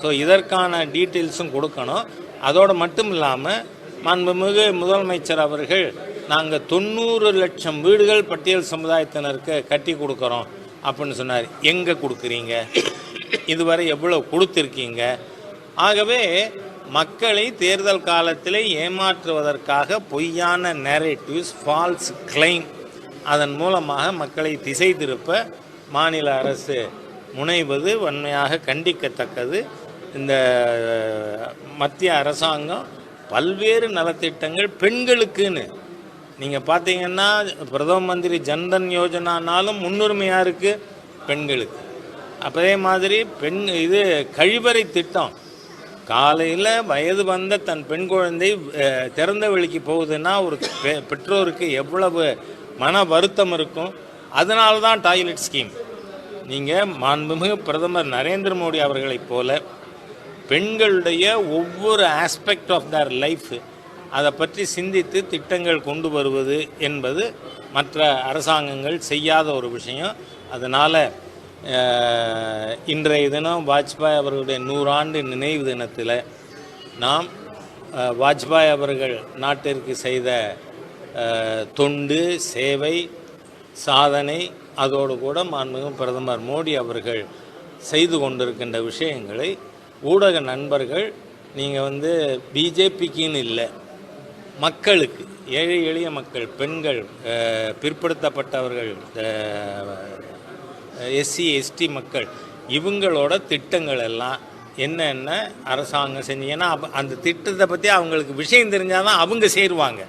ஸோ இதற்கான டீட்டெயில்ஸும் கொடுக்கணும். அதோடு மட்டும் இல்லாமல் மாண்புமிகு முதலமைச்சர் அவர்கள், நாங்கள் 90 லட்சம் வீடுகள் பட்டியல் சமுதாயத்தினருக்கு கட்டி கொடுக்குறோம் அப்படின்னு சொன்னார். எங்கே கொடுக்குறீங்க? இதுவரை எவ்வளோ கொடுத்துருக்கீங்க? ஆகவே மக்களை தேர்தல் காலத்தில் ஏமாற்றுவதற்காக பொய்யான நேரேட்டிவ்ஸ், ஃபால்ஸ் கிளைம், அதன் மூலமாக மக்களை திசை திருப்ப மாநில அரசு முனைவது வன்மையாக கண்டிக்கத்தக்கது. இந்த மத்திய அரசாங்கம் பல்வேறு நலத்திட்டங்கள் பெண்களுக்குன்னு நீங்கள் பார்த்தீங்கன்னா, பிரதம மந்திரி ஜன்தன் யோஜனானாலும் முன்னுரிமையாக இருக்குது பெண்களுக்கு. அதே மாதிரி இது கழிவறை திட்டம், காலையில் வயது வந்த தன் பெண் குழந்தை திறந்த வெளிக்கு போகுதுன்னா ஒரு பெற்றோருக்கு எவ்வளவு மன வருத்தம் இருக்கும். அதனால தான் டாய்லெட் ஸ்கீம். நீங்கள் மாண்புமிகு பிரதமர் நரேந்திர மோடி அவர்களைப் போல பெண்களுடைய ஒவ்வொரு ஆஸ்பெக்ட் ஆஃப் தர் லைஃப் அதை பற்றி சிந்தித்து திட்டங்கள் கொண்டு வருவது என்பது மற்ற அரசாங்கங்கள் செய்யாத ஒரு விஷயம். அதனால் இன்றைய தினம் வாஜ்பாய் அவர்களுடைய 100 ஆண்டு நினைவு தினத்தில் நாம் வாஜ்பாய் அவர்கள் நாட்டிற்கு செய்த தொண்டு, சேவை, சாதனை, அதோடு கூட மாண்புமிகு பிரதமர் மோடி அவர்கள் செய்து கொண்டிருக்கின்ற விஷயங்களை ஊடக நண்பர்கள் நீங்கள் பிஜேபிக்குன்னு இல்லை, மக்களுக்கு, ஏழை எளிய மக்கள், பெண்கள், பிற்படுத்தப்பட்டவர்கள், எஸ்சி எஸ்டி மக்கள், இவங்களோட திட்டங்கள் எல்லாம் என்னென்ன அரசாங்கம் செஞ்சீங்கன்னா அந்த திட்டத்தை பற்றி அவங்களுக்கு விஷயம் தெரிஞ்சால் தான் அவங்க சேருவாங்க.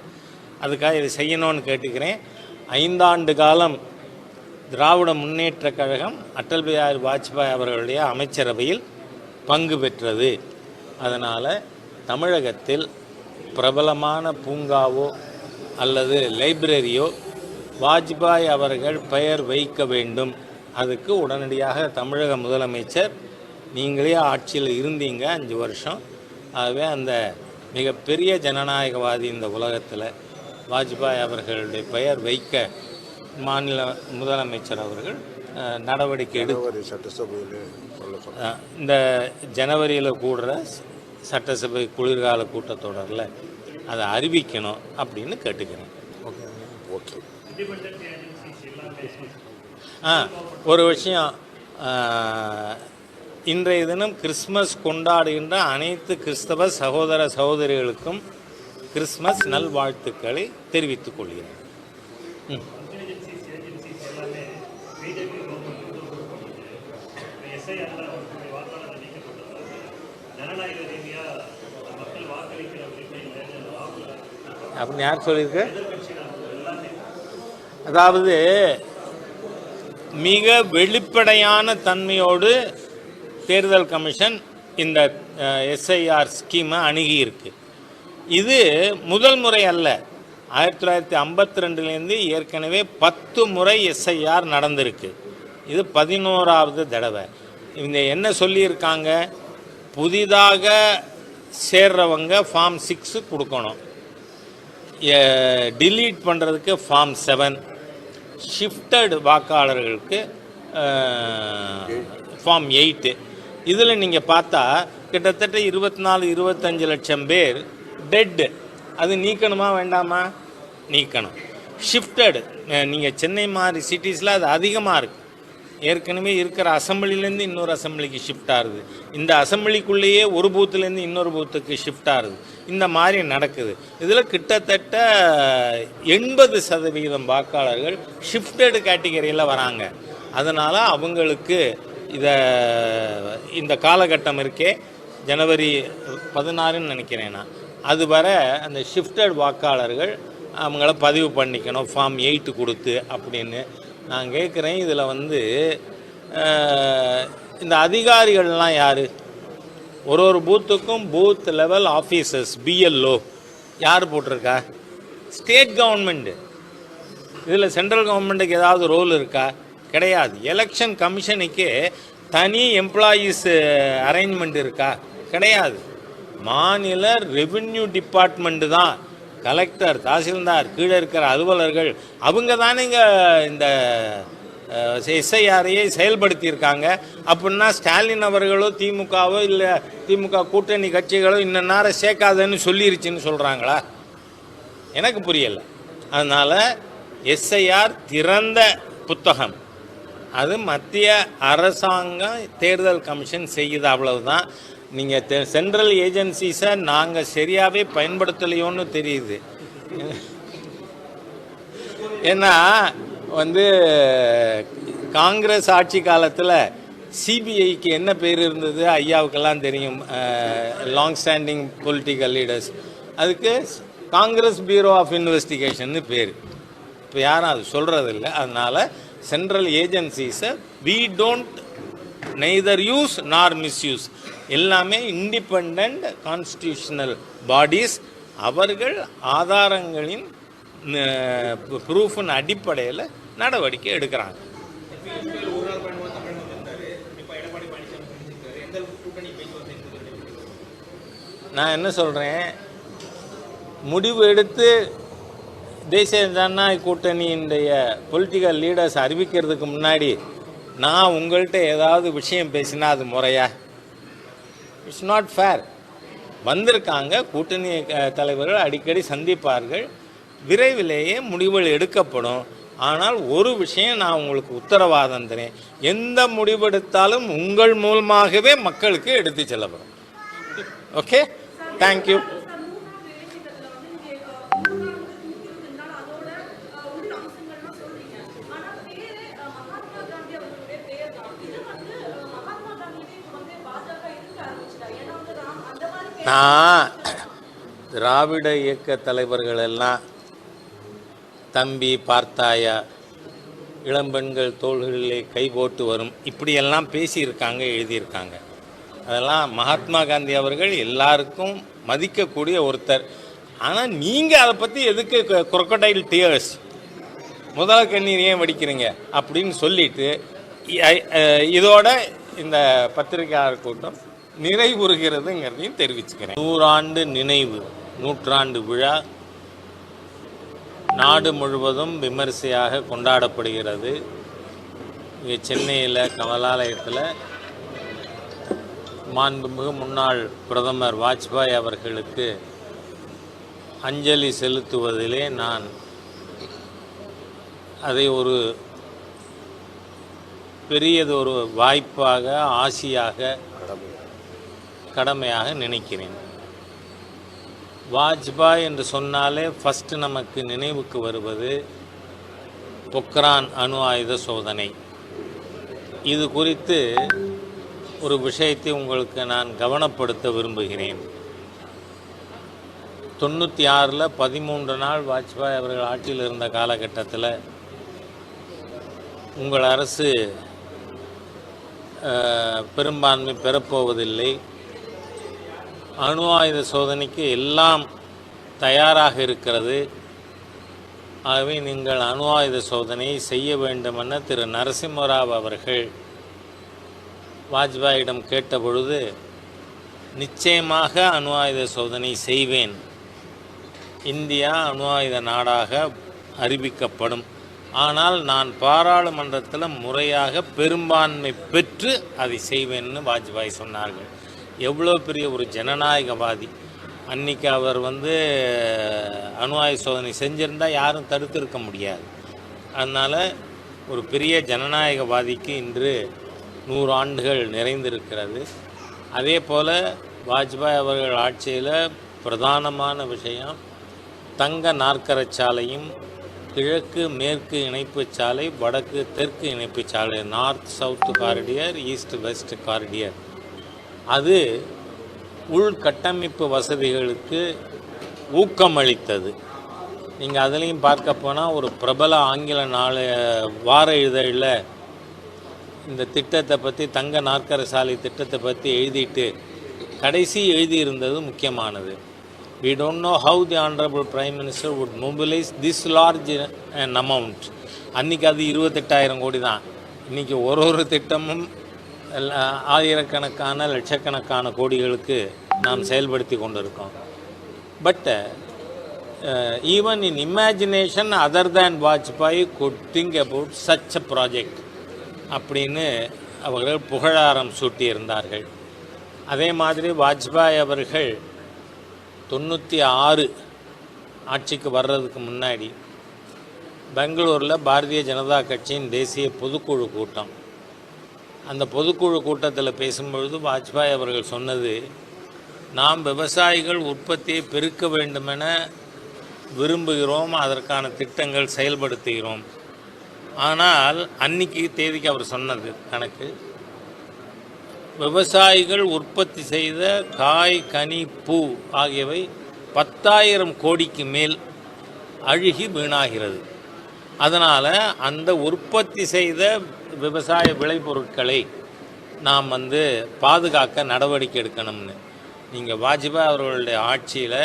அதுக்காக இதை செய்யணும்னு கேட்டுக்கிறேன். 5 ஆண்டு காலம் திராவிட முன்னேற்ற கழகம் அடல் பிஹாரி வாஜ்பாய் அவர்களுடைய அமைச்சரவையில் பங்கு பெற்றது. அதனால் தமிழகத்தில் பிரபலமான பூங்காவோ அல்லது லைப்ரரியோ வாஜ்பாய் அவர்கள் பெயர் வைக்க வேண்டும். அதுக்கு உடனடியாக தமிழக முதலமைச்சர், நீங்களே ஆட்சியில் இருந்தீங்க 5 வருஷம், ஆகவே அந்த மிகப்பெரிய ஜனநாயகவாதி இந்த உலகத்தில் வாஜ்பாய் அவர்களுடைய பெயர் வைக்க மாநில முதலமைச்சர் அவர்கள் நடவடிக்கை இந்த ஜனவரியில் கூடுற சட்டசபை குளிர்கால கூட்டத்தொடரில் அதை அறிவிக்கணும் அப்படின்னு கேட்டுக்கிறேன். ஓகே. ஒரு விஷயம், இன்றைய தினம் கிறிஸ்மஸ் கொண்டாடுகின்ற அனைத்து கிறிஸ்தவ சகோதர சகோதரிகளுக்கும் கிறிஸ்மஸ் நல்வாழ்த்துக்களை தெரிவித்துக் கொள்கிறேன். அப்படின்னு யார் சொல்லியிருக்கு? அதாவது மிக வெளிப்படையான தன்மையோடு தேர்தல் கமிஷன் இந்த எஸ்ஐஆர் ஸ்கீமை அணுகியிருக்கு. இது முதல் முறை அல்ல. 1952லேருந்து ஏற்கனவே 10 முறை எஸ்ஐஆர் நடந்திருக்கு. இது 11ஆவது தடவை. இந்த என்ன சொல்லியிருக்காங்க, புதிதாக சேர்றவங்க ஃபார்ம் 6 கொடுக்கணும், டிலீட் பண்ணுறதுக்கு ஃபார்ம் 7, ஷிஃப்டட் வாக்காளர்களுக்கு ஃபார்ம் 8. இதில் நீங்கள் பார்த்தா கிட்டத்தட்ட 24-25 லட்சம் பேர் டெட்டு. அது நீக்கணுமா வேண்டாமா? நீக்கணும். ஷிஃப்டட், நீங்கள் சென்னை மாதிரி சிட்டிஸில் அது அதிகமாக இருக்குது. ஏற்கனவே இருக்கிற அசம்பிளிலேருந்து இன்னொரு அசம்பிளிக்கு ஷிஃப்ட் ஆகுது, இந்த அசம்பிளிக்குள்ளேயே ஒரு பூத்துலேருந்து இன்னொரு பூத்துக்கு ஷிஃப்ட் ஆகுது. இந்த மாதிரி நடக்குது. இதில் கிட்டத்தட்ட 80% வாக்காளர்கள் ஷிஃப்டட் கேட்டகரியில் வராங்க. அதனால் அவங்களுக்கு இந்த காலகட்டம் இருக்கே, ஜனவரி 16ன்னு நினைக்கிறேன் நான், அது வர அந்த ஷிஃப்டட் வாக்காளர்கள் அவங்கள பதிவு பண்ணிக்கணும் ஃபார்ம் 8 கொடுத்து அப்படின்னு. நான் கேட்குறேன், இதில் இந்த அதிகாரிகள்லாம் யார்? ஒரு பூத்துக்கும் பூத் லெவல் ஆஃபீஸர்ஸ், பிஎல்ஓ யார் போட்டிருக்கா? State government. இதில் சென்ட்ரல் கவர்மெண்ட்டுக்கு ஏதாவது ரோல் இருக்கா? கிடையாது. எலெக்ஷன் கமிஷனுக்கே தனி எம்ப்ளாயீஸ் அரேஞ்ச்மெண்ட் இருக்கா? கிடையாது. மாநில ரெவென்யூ டிபார்ட்மெண்ட்டு தான், கலெக்டர், தாசில்தார், கீழே இருக்கிற அலுவலர்கள், அவங்க தானே இந்த எஸ்ஐஆரையே செயல்படுத்தியிருக்காங்க. அப்படின்னா ஸ்டாலின் அவர்களோ திமுகவோ இல்லை திமுக கூட்டணி கட்சிகளோ இன்ன நேரம் சேர்க்காதன்னு சொல்லிருச்சுன்னு சொல்கிறாங்களா? எனக்கு புரியலை. அதனால் எஸ்ஐஆர் திறந்த புத்தகம், அது மத்திய அரசாங்கம் தேர்தல் கமிஷன் செய்யுது, அவ்வளவுதான். நீங்கள் சென்ட்ரல் ஏஜென்சிஸை நாங்கள் சரியாகவே பயன்படுத்தலையோன்னு தெரியுது. ஏன்னா காங்கிரஸ் ஆட்சி காலத்தில் சிபிஐக்கு என்ன பேர் இருந்தது ஐயாவுக்கெல்லாம் தெரியும், லாங் ஸ்டாண்டிங் பொலிட்டிக்கல் லீடர்ஸ். அதுக்கு காங்கிரஸ் பியூரோ ஆஃப் இன்வெஸ்டிகேஷன் பேர். இப்போ யாரும் அது சொல்கிறதில்ல. அதனால் சென்ட்ரல் ஏஜென்சிஸை we don't neither use nor misuse. எல்லாமே இண்டிபெண்ட் கான்ஸ்டியூஷனல் பாடிஸ். அவர்கள் ஆதாரங்களின் ப்ரூஃபின் அடிப்படையில் நடவடிக்கை எடுக்கிறாங்க. நான் என்ன சொல்கிறேன், முடிவு எடுத்து தேசிய ஜனநாயக கூட்டணியினுடைய பொலிட்டிக்கல் லீடர்ஸ் அறிவிக்கிறதுக்கு முன்னாடி நான் உங்கள்கிட்ட ஏதாவது விஷயம் பேசினா அது முறையா? It's not fair. வந்திருக்காங்க, கூட்டணி தலைவர்கள் அடிக்கடி சந்திப்பார்கள், விரைவிலேயே முடிவுகள் எடுக்கப்படும். ஆனால் ஒரு விஷயம் நான் உங்களுக்கு உத்தரவாதம் தரேன், எந்த முடிவெடுத்தாலும் உங்கள் மூலமாகவே மக்களுக்கு எடுத்து செல்லப்படும். Okay, thank you. நான் திராவிட இயக்க தலைவர்கள் எல்லாம் தம்பி பார்த்தாயா, இளம்பெண்கள் தோள்களிலே கை போட்டு வரும், இப்படியெல்லாம் பேசியிருக்காங்க, எழுதியிருக்காங்க. அதெல்லாம் மகாத்மா காந்தி அவர்கள் எல்லாருக்கும் மதிக்கக்கூடிய ஒருத்தர். ஆனால் நீங்கள் அதை பற்றி எதுக்கு குரோக்கடைல் டியர்ஸ், முதல் கண்ணீர் ஏன் வடிக்கிறீங்க அப்படின்னு சொல்லிட்டு இதோட இந்த பத்திரிகையாளர் கூட்டம் நிறைவுறுகிறதுங்கிறதையும் தெரிவிச்சுக்கிறேன். 100 ஆண்டு நினைவு நூற்றாண்டு விழா நாடு முழுவதும் விமரிசையாக கொண்டாடப்படுகிறது. இங்கே சென்னையில் கமலாலயத்தில் மாண்புமிகு முன்னாள் பிரதமர் வாஜ்பாய் அவர்களுக்கு அஞ்சலி செலுத்துவதிலே நான் அதை ஒரு பெரியதொரு வாய்ப்பாக, ஆசியாக, கடமையாக நினைக்கிறேன். வாஜ்பாய் என்று சொன்னாலே ஃபஸ்ட்டு நமக்கு நினைவுக்கு வருவது பொக்ரான் அணு ஆயுத சோதனை. இது குறித்து ஒரு விஷயத்தை உங்களுக்கு நான் கவனப்படுத்த விரும்புகிறேன். 96 13 நாள் வாஜ்பாய் அவர்கள் ஆட்சியில் இருந்த காலகட்டத்தில் உங்கள் அரசு பெரும்பான்மை பெறப்போவதில்லை, அணு ஆயுத சோதனைக்கு எல்லாம் தயாராக இருக்கிறது, ஆகவே நீங்கள் அணு ஆயுத சோதனையை செய்ய வேண்டுமென திரு நரசிம்மராவ் அவர்கள் வாஜ்பாயிடம் கேட்டபொழுது, நிச்சயமாக அணு ஆயுத சோதனை செய்வேன், இந்தியா அணு ஆயுத நாடாக அறிவிக்கப்படும், ஆனால் நான் பாராளுமன்றத்தில் முறையாக பெரும்பான்மை பெற்று அதை செய்வேன்னு வாஜ்பாய் சொன்னார்கள். எவ்வளோ பெரிய ஒரு ஜனநாயகவாதி! அன்றைக்கி அவர் அணு ஆயுத சோதனை செஞ்சிருந்தால் யாரும் தடுத்திருக்க முடியாது. அதனால் ஒரு பெரிய ஜனநாயகவாதிக்கு இன்று 100 ஆண்டுகள் நிறைந்திருக்கிறது. அதே போல் வாஜ்பாய் அவர்கள் ஆட்சியில் பிரதானமான விஷயம் தங்க நாற்கரச் சாலையும், கிழக்கு மேற்கு இணைப்பு சாலை, வடக்கு தெற்கு இணைப்பு சாலை, நார்த் சவுத் காரிடியர், ஈஸ்ட் வெஸ்ட் காரிடியர். அது உள்கட்டமைப்பு வசதிகளுக்கு ஊக்கமளித்தது. நீங்கள் அதுலேயும் பார்க்க போனால் ஒரு பிரபல ஆங்கில வார இதழில் இந்த திட்டத்தை பற்றி, தங்க நாற்கர சாலை திட்டத்தை பற்றி எழுதிட்டு கடைசி எழுதியிருந்தது முக்கியமானது. We don't know how the Honorable Prime Minister would mobilize this large an amount. அன்றைக்கி அது 28,000 கோடி தான். இன்றைக்கி ஒரு திட்டமும் ஆயிரக்கணக்கான லட்சக்கணக்கான கோடிகளுக்கு நாம் செயல்படுத்தி கொண்டிருக்கோம். But even in imagination other than Vajpayee could think about such a project அப்படின்னு அவர்கள் புகழாரம் சூட்டியிருந்தார்கள். அதே மாதிரி வாஜ்பாய் அவர்கள் 96 ஆட்சிக்கு வர்றதுக்கு முன்னாடி பெங்களூரில் பாரதிய ஜனதா கட்சியின் தேசிய பொதுக்குழு கூட்டம், அந்த பொதுக்குழு கூட்டத்தில் பேசும்பொழுது வாஜ்பாய் அவர்கள் சொன்னது, நாம் விவசாயிகள் உற்பத்தியை பெருக்க வேண்டுமென விரும்புகிறோம், அதற்கான திட்டங்கள் செயல்படுத்துகிறோம். ஆனால் அன்னைக்கு தேதிக்கு அவர் சொன்னது கணக்கு, விவசாயிகள் உற்பத்தி செய்த காய், கனி, பூ ஆகியவை 10,000 கோடிக்கு மேல் அழுகி வீணாகிறது. அதனால் அந்த உற்பத்தி செய்த விவசாய விளைபொருட்களை நாம் பாதுகாக்க நடவடிக்கை எடுக்கணும்னு. நீங்கள் வாஜ்பாய் அவர்களுடைய ஆட்சியில்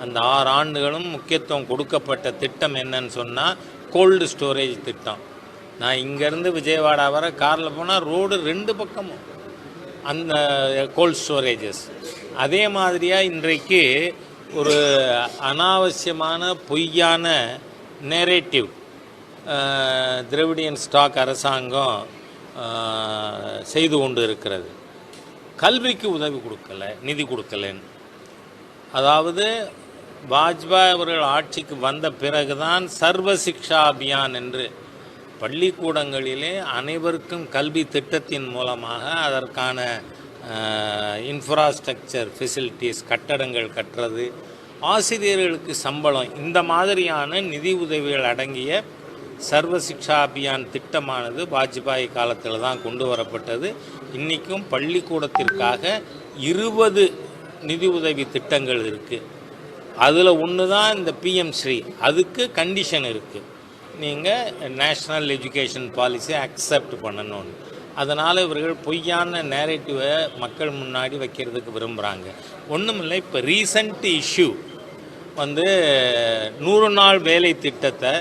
அந்த 6 ஆண்டுகளும் முக்கியத்துவம் கொடுக்கப்பட்ட திட்டம் என்னன்னு சொன்னால் கோல்டு ஸ்டோரேஜ் திட்டம். நான் இங்கேருந்து விஜயவாடா வர காரில் போனால் ரோடு 2 பக்கமும் அந்த கோல்ட் ஸ்டோரேஜஸ். அதே மாதிரியாக இன்றைக்கு ஒரு அனாவசியமான பொய்யான நேரேட்டிவ் திராவிடியன் ஸ்டாக் அரசாங்கம் செய்து கொண்டு இருக்கிறது. கல்விக்கு உதவி கொடுக்கல, நிதி கொடுக்கலன்னு. அதாவது வாஜ்பாய் அவர்கள் ஆட்சிக்கு வந்த பிறகுதான் சர்வ சிக்ஷா அபியான் என்று பள்ளிக்கூடங்களிலே அனைவருக்கும் கல்வி திட்டத்தின் மூலமாக அதற்கான இன்ஃப்ராஸ்ட்ரக்சர் ஃபெசிலிட்டிஸ், கட்டடங்கள் கட்டுறது, ஆசிரியர்களுக்கு சம்பளம், இந்த மாதிரியான நிதி உதவிகள் அடங்கிய சர்வ சிக்ஷா அபியான் திட்டமானது வாஜ்பாய் காலத்தில் தான் கொண்டு வரப்பட்டது. இன்றைக்கும் பள்ளிக்கூடத்திற்காக 20 நிதி உதவி திட்டங்கள் இருக்குது. அதில் ஒன்று தான் இந்த பிஎம் ஸ்ரீ. அதுக்கு கண்டிஷன் இருக்குது, நீங்கள் நேஷ்னல் எஜுகேஷன் பாலிசி அக்செப்ட் பண்ணணும்னு. அதனால் இவர்கள் பொய்யான நேரேட்டிவை மக்கள் முன்னாடி வைக்கிறதுக்கு விரும்புகிறாங்க. ஒன்றுமில்லை, இப்போ ரீசன்ட் இஷ்யூ 100 நாள் வேலை திட்டத்தை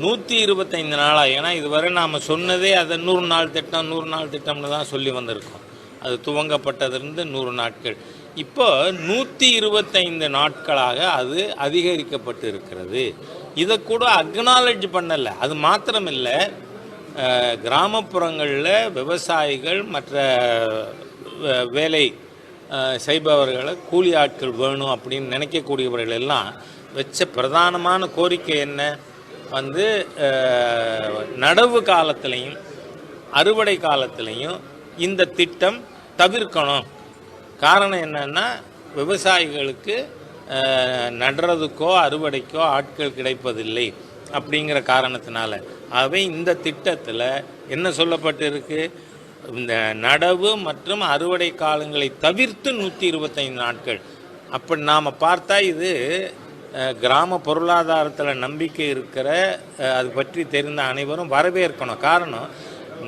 125 நாளாக, ஏன்னா இதுவரை நாம் சொன்னதே அதை 100 நாள் திட்டம் 100 நாள் திட்டம்னு தான் சொல்லி வந்திருக்கோம். அது துவங்கப்பட்டதிலிருந்து 100 நாட்கள். இப்போ 125 நாட்களாக அது அதிகரிக்கப்பட்டு இருக்கிறது. இதை கூட அக்னாலஜ் பண்ணலை. அது மாத்திரமில்லை, கிராமப்புறங்களில் விவசாயிகள் மற்ற வேலை செய்பவர்களை கூலி ஆட்கள் வேணும் அப்படின்னு நினைக்கக்கூடியவர்கள் எல்லாம் வச்ச பிரதானமான கோரிக்கை என்ன? நடவு காலத்திலையும் அறுவடை காலத்திலையும் இந்த திட்டம் தவிர்க்கணும். காரணம் என்னன்னா, விவசாயிகளுக்கு நடுறதுக்கோ அறுவடைக்கோ ஆட்கள் கிடைப்பதில்லை அப்படிங்கிற காரணத்தினால. ஆகவே இந்த திட்டத்தில் என்ன சொல்லப்பட்டிருக்கு? இந்த நடவு மற்றும் அறுவடை காலங்களை தவிர்த்து 125 நாட்கள். அப்படி நாம் பார்த்தா இது கிராம பொருளாதாரத்தில் நம்பிக்கை இருக்கிற, அது பற்றி தெரிந்த அனைவரும் வரவேற்கணும். காரணம்,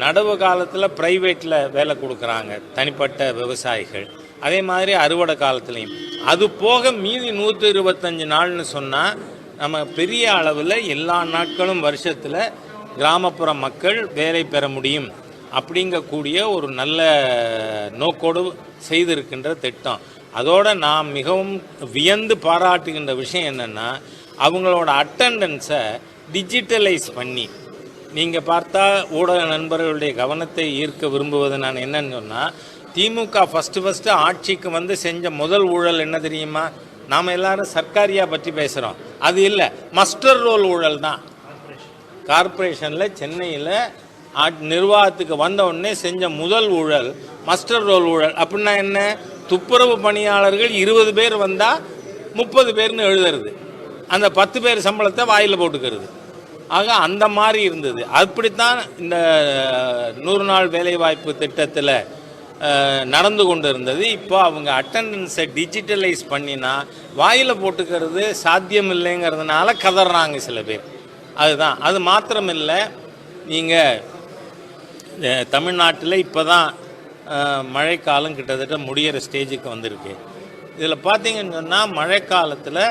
நடவு காலத்தில் ப்ரைவேட்டில் வேலை கொடுக்குறாங்க தனிப்பட்ட விவசாயிகள், அதே மாதிரி அறுவடை காலத்துலேயும். அது போக மீதி 125 நாள்னு சொன்னால் நம்ம பெரிய அளவில் எல்லா நாட்களும் வருஷத்தில் கிராமப்புற மக்கள் வேலை பெற முடியும் அப்படிங்கக்கூடிய ஒரு நல்ல நோக்கோடு செய்திருக்கின்ற திட்டம். அதோடு நாம் மிகவும் வியந்து பாராட்டுகின்ற விஷயம் என்னென்னா, அவங்களோட அட்டண்டன்ஸை டிஜிட்டலைஸ் பண்ணி, நீங்கள் பார்த்தா ஊடக நண்பர்களுடைய கவனத்தை ஈர்க்க விரும்புவது நான் என்னன்னு சொன்னால், திமுக ஃபஸ்ட்டு ஆட்சிக்கு செஞ்ச முதல் ஊழல் என்ன தெரியுமா? நாம் எல்லாரும் சர்க்காரியா பற்றி பேசுகிறோம், அது இல்லை, மஸ்டர் ரோல் ஊழல் தான். கார்பரேஷனில் சென்னையில் நிர்வாகத்துக்கு வந்த உடனே செஞ்ச முதல் ஊழல் மஸ்டர் ரோல் ஊழல். அப்படின்னா என்ன? துப்புரவு பணியாளர்கள் 20 பேர் வந்தால் 30 பேர்னு எழுதுறது, அந்த 10 பேர் சம்பளத்தை வாயில் போட்டுக்கிறது. ஆக அந்த மாதிரி இருந்தது. அப்படித்தான் இந்த 100 நாள் வேலைவாய்ப்பு திட்டத்தில் நடந்து கொண்டு இருந்தது. இப்போ அவங்க அட்டண்டன்ஸை டிஜிட்டலைஸ் பண்ணினா வாயில் போட்டுக்கிறது சாத்தியம் இல்லைங்கிறதுனால கதறாங்க சில பேர். அதுதான். அது மாத்திரமில்லை, நீங்கள் தமிழ்நாட்டில் இப்போ தான் மழைக்காலம் கிட்டத்தட்ட முடிகிற ஸ்டேஜுக்கு வந்திருக்கு. இதில் பார்த்தீங்கன்னு சொன்னால், மழைக்காலத்தில்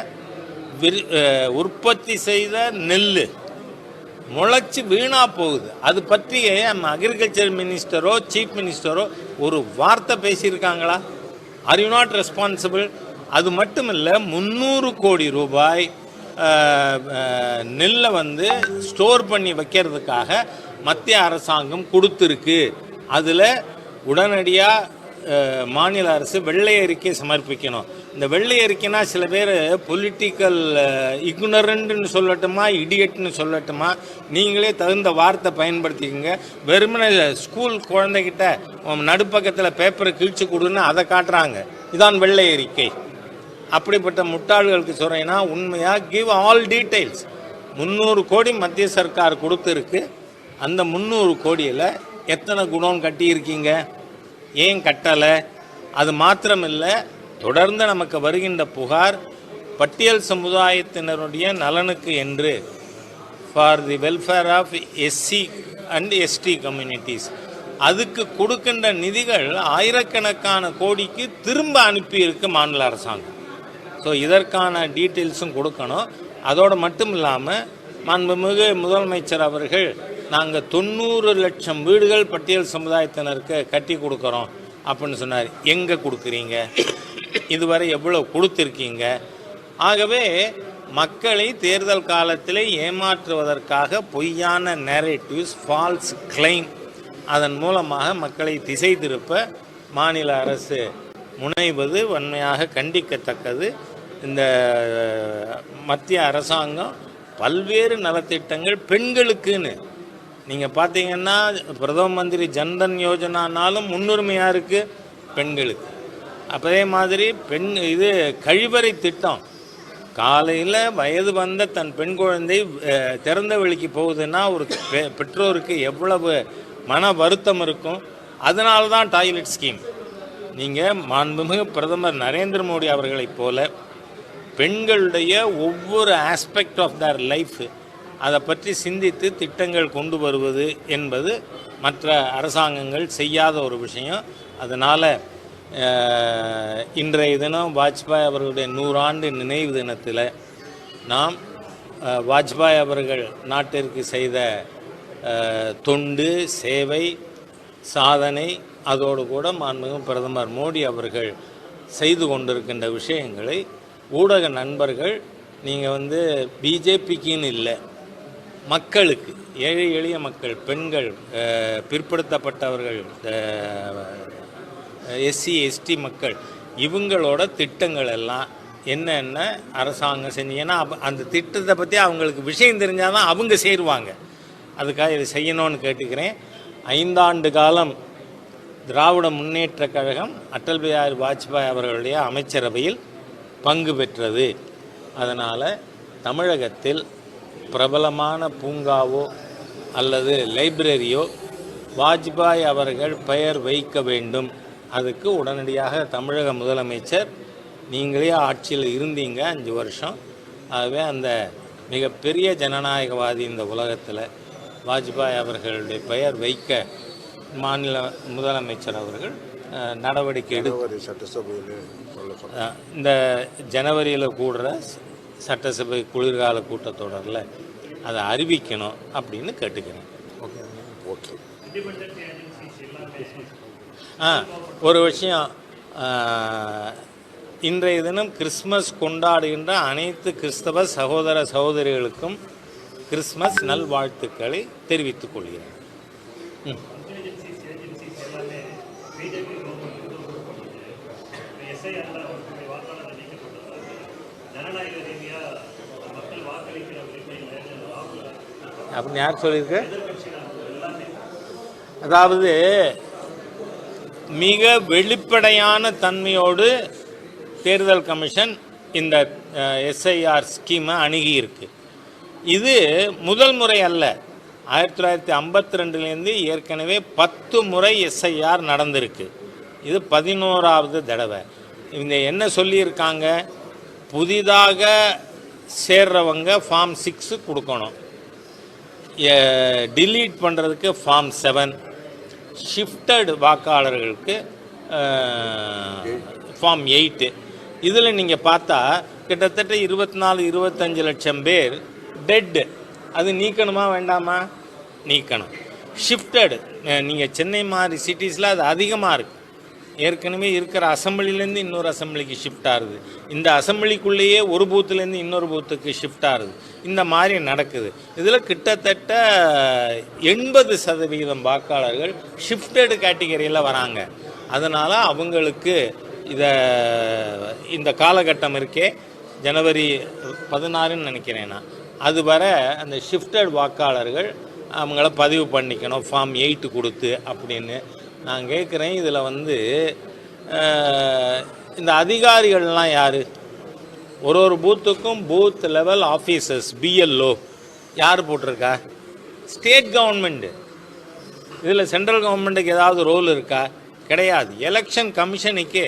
உற்பத்தி செய்த நெல் முளைச்சி வீணாக போகுது. அது பற்றி நம்ம அக்ரிகல்ச்சர் மினிஸ்டரோ சீஃப் மினிஸ்டரோ ஒரு வார்த்தை பேசியிருக்காங்களா? Are you not responsible? அது மட்டும் இல்லை, 300 கோடி ரூபாய் நெல்லை ஸ்டோர் பண்ணி வைக்கிறதுக்காக மத்திய அரசாங்கம் கொடுத்துருக்கு. அதில் உடனடியாக மாநில அரசு வெள்ளை அறிக்கை சமர்ப்பிக்கணும். இந்த வெள்ளை அறிக்கைனா சில பேர் பொலிட்டிக்கல் இக்னரண்ட்னு சொல்லட்டுமா, இடியட்னு சொல்லட்டுமா, நீங்களே தகுந்த வார்த்தை பயன்படுத்திக்கோங்க. வெறுமனை ஸ்கூல் குழந்தைகிட்ட நடுப்பக்கத்தில் பேப்பரை கிழிச்சு கொடுன்னு அதை காட்டுறாங்க, இதான் வெள்ளை அறிக்கை. அப்படிப்பட்ட முட்டாள்களுக்கு சொல்கிறேன்னா, உண்மையாக கிவ் ஆல் டீட்டெயில்ஸ். 300 கோடி மத்திய சர்க்கார் கொடுத்துருக்கு. அந்த 300 கோடியில் எத்தனை குடோன் கட்டியிருக்கீங்க? ஏன் கட்டலை? அது மாத்திரமில்லை, தொடர்ந்து நமக்கு வருகின்ற புகார், பட்டியல் சமுதாயத்தினருடைய நலனுக்கு என்று for the welfare of SC and ST communities, அதுக்கு கொடுக்கின்ற நிதிகள் ஆயிரக்கணக்கான கோடிக்கு திரும்ப அனுப்பியிருக்கு மாநில அரசாங்கம். ஸோ இதற்கான டீட்டெயில்ஸும் கொடுக்கணும். அதோடு மட்டும் இல்லாமல் மாண்புமிகு முதலமைச்சர் அவர்கள், நாங்கள் 90 லட்சம் வீடுகள் பட்டியல் சமுதாயத்தினருக்கு கட்டி கொடுக்குறோம் அப்படின்னு சொன்னார். எங்கே கொடுக்குறீங்க? இதுவரை எவ்வளோ கொடுத்துருக்கீங்க. ஆகவே மக்களை தேர்தல் காலத்தில் ஏமாற்றுவதற்காக பொய்யான நேரேட்டிவ்ஸ், ஃபால்ஸ் கிளைம், அதன் மூலமாக மக்களை திசை திருப்ப மாநில அரசு முனைவது வன்மையாக கண்டிக்கத்தக்கது. இந்த மத்திய அரசாங்கம் பல்வேறு நலத்திட்டங்கள் பெண்களுக்குன்னு நீங்கள் பார்த்தீங்கன்னா பிரதம மந்திரி ஜன்தன் யோஜனானாலும் முன்னுரிமையாக இருக்குது பெண்களுக்கு. அதே மாதிரி இது கழிவறை திட்டம், காலையில் வயது வந்த தன் பெண் குழந்தை திறந்த வெளிக்கு போகுதுன்னா ஒரு பெற்றோருக்கு எவ்வளவு மன வருத்தம் இருக்கும். அதனால தான் டாய்லெட் ஸ்கீம். நீங்கள் மாண்புமிகு பிரதமர் நரேந்திர மோடி அவர்களைப் போல பெண்களுடைய ஒவ்வொரு ஆஸ்பெக்ட் ஆஃப் தர் லைஃப் அதை பற்றி சிந்தித்து திட்டங்கள் கொண்டு வருவது என்பது மற்ற அரசாங்கங்கள் செய்யாத ஒரு விஷயம். அதனால் இன்றைய தினம் வாஜ்பாய் அவர்களுடைய 100 ஆண்டு நினைவு தினத்தில் நாம் வாஜ்பாய் அவர்கள் நாட்டிற்கு செய்த தொண்டு, சேவை, சாதனை, அதோடு கூட மாண்புமிகு பிரதமர் மோடி அவர்கள் செய்து கொண்டிருக்கின்ற விஷயங்களை ஊடக நண்பர்கள் நீங்கள் பிஜேபிக்குன்னு இல்லை, மக்களுக்கு, ஏழை எளிய மக்கள், பெண்கள், பிற்படுத்தப்பட்டவர்கள், எஸ்சி எஸ்டி மக்கள், இவங்களோட திட்டங்கள் எல்லாம் என்னென்ன அரசாங்கம் செஞ்சீங்கன்னா அந்த திட்டத்தை பற்றி அவங்களுக்கு விஷயம் தெரிஞ்சால் தான் அவங்க சேருவாங்க. அதுக்காக இதை செய்யணும்னு கேட்டுக்கிறேன். 5 ஆண்டு காலம் திராவிட முன்னேற்ற கழகம் அடல் பிஹாரி வாஜ்பாய் அவர்களுடைய அமைச்சரவையில் பங்கு பெற்றது. அதனால் தமிழகத்தில் பிரபலமான பூங்காவோ அல்லது லைப்ரரியோ வாஜ்பாய் அவர்கள் பெயர் வைக்க வேண்டும். அதுக்கு உடனடியாக தமிழக முதலமைச்சர், நீங்களே ஆட்சியில் இருந்தீங்க 5 வருஷம், ஆகவே அந்த மிகப்பெரிய ஜனநாயகவாதி இந்த உலகத்தில் வாஜ்பாய் அவர்களுடைய பெயர் வைக்க மாநில முதலமைச்சர் அவர்கள் நடவடிக்கை இந்த ஜனவரியில் கூடுற சட்டசபை குளிர்கால கூட்டத்தொடரில் அதை அறிவிக்கணும் அப்படின்னு கேட்டுக்கிறேன். ஓகே. ஒரு விஷயம், இன்றைய தினம் கிறிஸ்மஸ் கொண்டாடுகின்ற அனைத்து கிறிஸ்தவ சகோதர சகோதரிகளுக்கும் கிறிஸ்மஸ் நல்வாழ்த்துக்களை தெரிவித்துக் கொள்கிறேன். அப்படின்னு யார் சொல்லியிருக்கு? அதாவது மிக வெளிப்படையான தன்மையோடு தேர்தல் கமிஷன் இந்த எஸ்ஐஆர் ஸ்கீமை அணுகியிருக்கு. இது முதல் முறை அல்ல. 1952லேருந்து ஏற்கனவே 10 முறை எஸ்ஐஆர் நடந்திருக்கு. இது 11ஆவது தடவை. இவங்க என்ன சொல்லியிருக்காங்க, புதிதாக சேர்றவங்க ஃபார்ம் 6 கொடுக்கணும், டிலீட் பண்ணுறதுக்கு ஃபார்ம் 7, ஷிஃப்டட் வாக்காளர்களுக்கு ஃபார்ம் 8. இதில் நீங்கள் பார்த்தா கிட்டத்தட்ட 24-25 லட்சம் பேர் டெட்டு. அது நீக்கணுமா வேண்டாமா? நீக்கணும். ஷிஃப்டடு, நீங்கள் சென்னை மாதிரி சிட்டிஸில் அது அதிகமாக இருக்குது. ஏற்கனவே இருக்கிற அசம்பிளிலேருந்து இன்னொரு அசம்பிளிக்கு ஷிஃப்ட் ஆகுது, இந்த அசம்பிளிக்குள்ளேயே ஒரு பூத்துலேருந்து இன்னொரு பூத்துக்கு ஷிஃப்ட் ஆகுது. இந்த மாதிரி நடக்குது. இதில் கிட்டத்தட்ட 80% வாக்காளர்கள் ஷிஃப்டடு கேட்டகரியில் வராங்க. அதனால் அவங்களுக்கு இந்த காலகட்டம் இருக்கே, ஜனவரி 16ன்னு நினைக்கிறேன் நான், அது வர அந்த ஷிஃப்டட் வாக்காளர்கள் அவங்கள பதிவு பண்ணிக்கணும் ஃபார்ம் 8 கொடுத்து அப்படின்னு நான் கேட்குறேன். இதில் இந்த அதிகாரிகள்லாம் யார்? ஒரு பூத்துக்கும் பூத் லெவல் ஆஃபீஸர்ஸ், பிஎல்ஓ யார் போட்டிருக்கா? State government. இதில் சென்ட்ரல் கவர்மெண்ட்டுக்கு ஏதாவது ரோல் இருக்கா? கிடையாது. எலெக்ஷன் கமிஷனுக்கே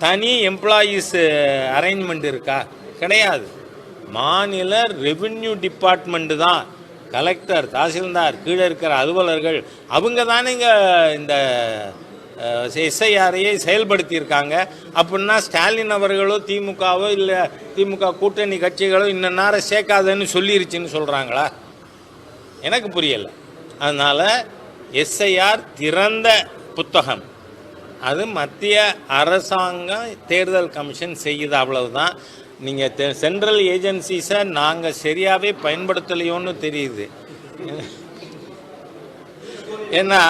தனி எம்ப்ளாயீஸ் அரேஞ்ச்மெண்ட் இருக்கா? கிடையாது. மாநில ரெவென்யூ டிபார்ட்மெண்ட்டு தான், கலெக்டர், தாசில்தார், கீழே இருக்கிற அலுவலர்கள், அவங்க தானே இந்த எஸ்ஐஆரையை செயல்படுத்தியிருக்காங்க. அப்படின்னா ஸ்டாலின் அவர்களோ திமுகவோ இல்லை திமுக கூட்டணி கட்சிகளோ இன்னும் நேரம் சேர்க்காதுன்னு சொல்லிருச்சுன்னு சொல்கிறாங்களா? எனக்கு புரியலை. அதனால் எஸ்ஐஆர் திறந்த புத்தகம். அது மத்திய அரசாங்கம் தேர்தல் கமிஷன் செய்யுது, அவ்வளவுதான். நீங்கள் சென்ட்ரல் ஏஜென்சிஸை நாங்கள் சரியாகவே பயன்படுத்தலையோன்னு தெரியுது. ஏன்னா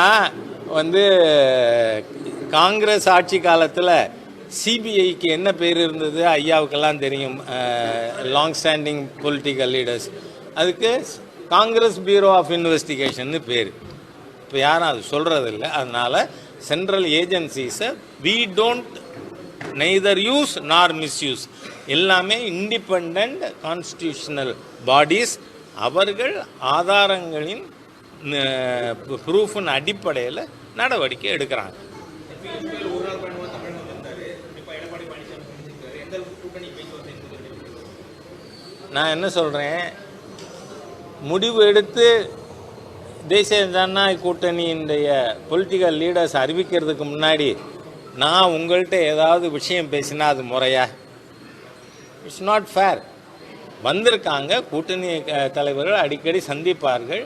வந்து காங்கிரஸ் ஆட்சி காலத்தில் சிபிஐக்கு என்ன பேர் இருந்தது ஐயாவுக்கெல்லாம் தெரியும், லாங் ஸ்டாண்டிங் பொலிட்டிக்கல் லீடர்ஸ். அதுக்கு காங்கிரஸ் பியூரோ ஆஃப் இன்வெஸ்டிகேஷன் பேர். இப்போ யாரும் அது சொல்கிறதில்ல. அதனால் சென்ட்ரல் ஏஜென்சிஸை we don't neither use nor misuse. எல்லாமே இண்டிபெண்ட் கான்ஸ்டியூஷனல் பாடிஸ். அவர்கள் ஆதாரங்களின் ப்ரூஃபின் அடிப்படையில் நடவடிக்கை எடுக்கிறாங்க. நான் என்ன சொல்கிறேன், முடிவு எடுத்து தேசிய ஜனநாயக கூட்டணியினுடைய பொலிட்டிக்கல் லீடர்ஸ் அறிவிக்கிறதுக்கு முன்னாடி நான் உங்கள்கிட்ட ஏதாவது விஷயம் பேசினா அது முறையா? It's not fair. வந்திருக்காங்க, கூட்டணி தலைவர்கள் அடிக்கடி சந்திப்பார்கள்,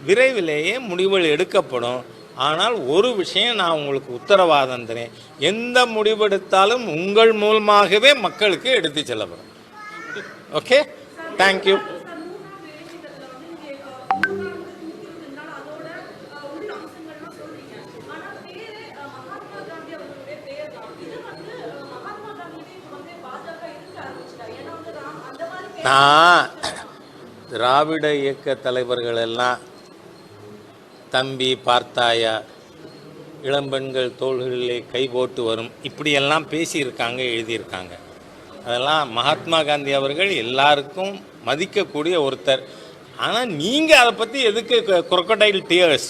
விரைவிலேயே முடிவுகள் எடுக்கப்படும். ஆனால் ஒரு விஷயம் நான் உங்களுக்கு உத்தரவாதம் தரேன், எந்த முடிவெடுத்தாலும் உங்கள் மூலமாகவே மக்களுக்கு எடுத்து செல்லப்படும். Okay, thank you. நான் திராவிட இயக்க தலைவர்கள் எல்லாம் தம்பி பார்த்தாயா, இளம்பெண்கள் தோள்களிலே கை போட்டு வரும், இப்படியெல்லாம் பேசியிருக்காங்க, எழுதியிருக்காங்க. அதெல்லாம் மகாத்மா காந்தி அவர்கள் எல்லாருக்கும் மதிக்கக்கூடிய ஒருத்தர். ஆனால் நீங்கள் அதை பற்றி எதுக்கு crocodile tears,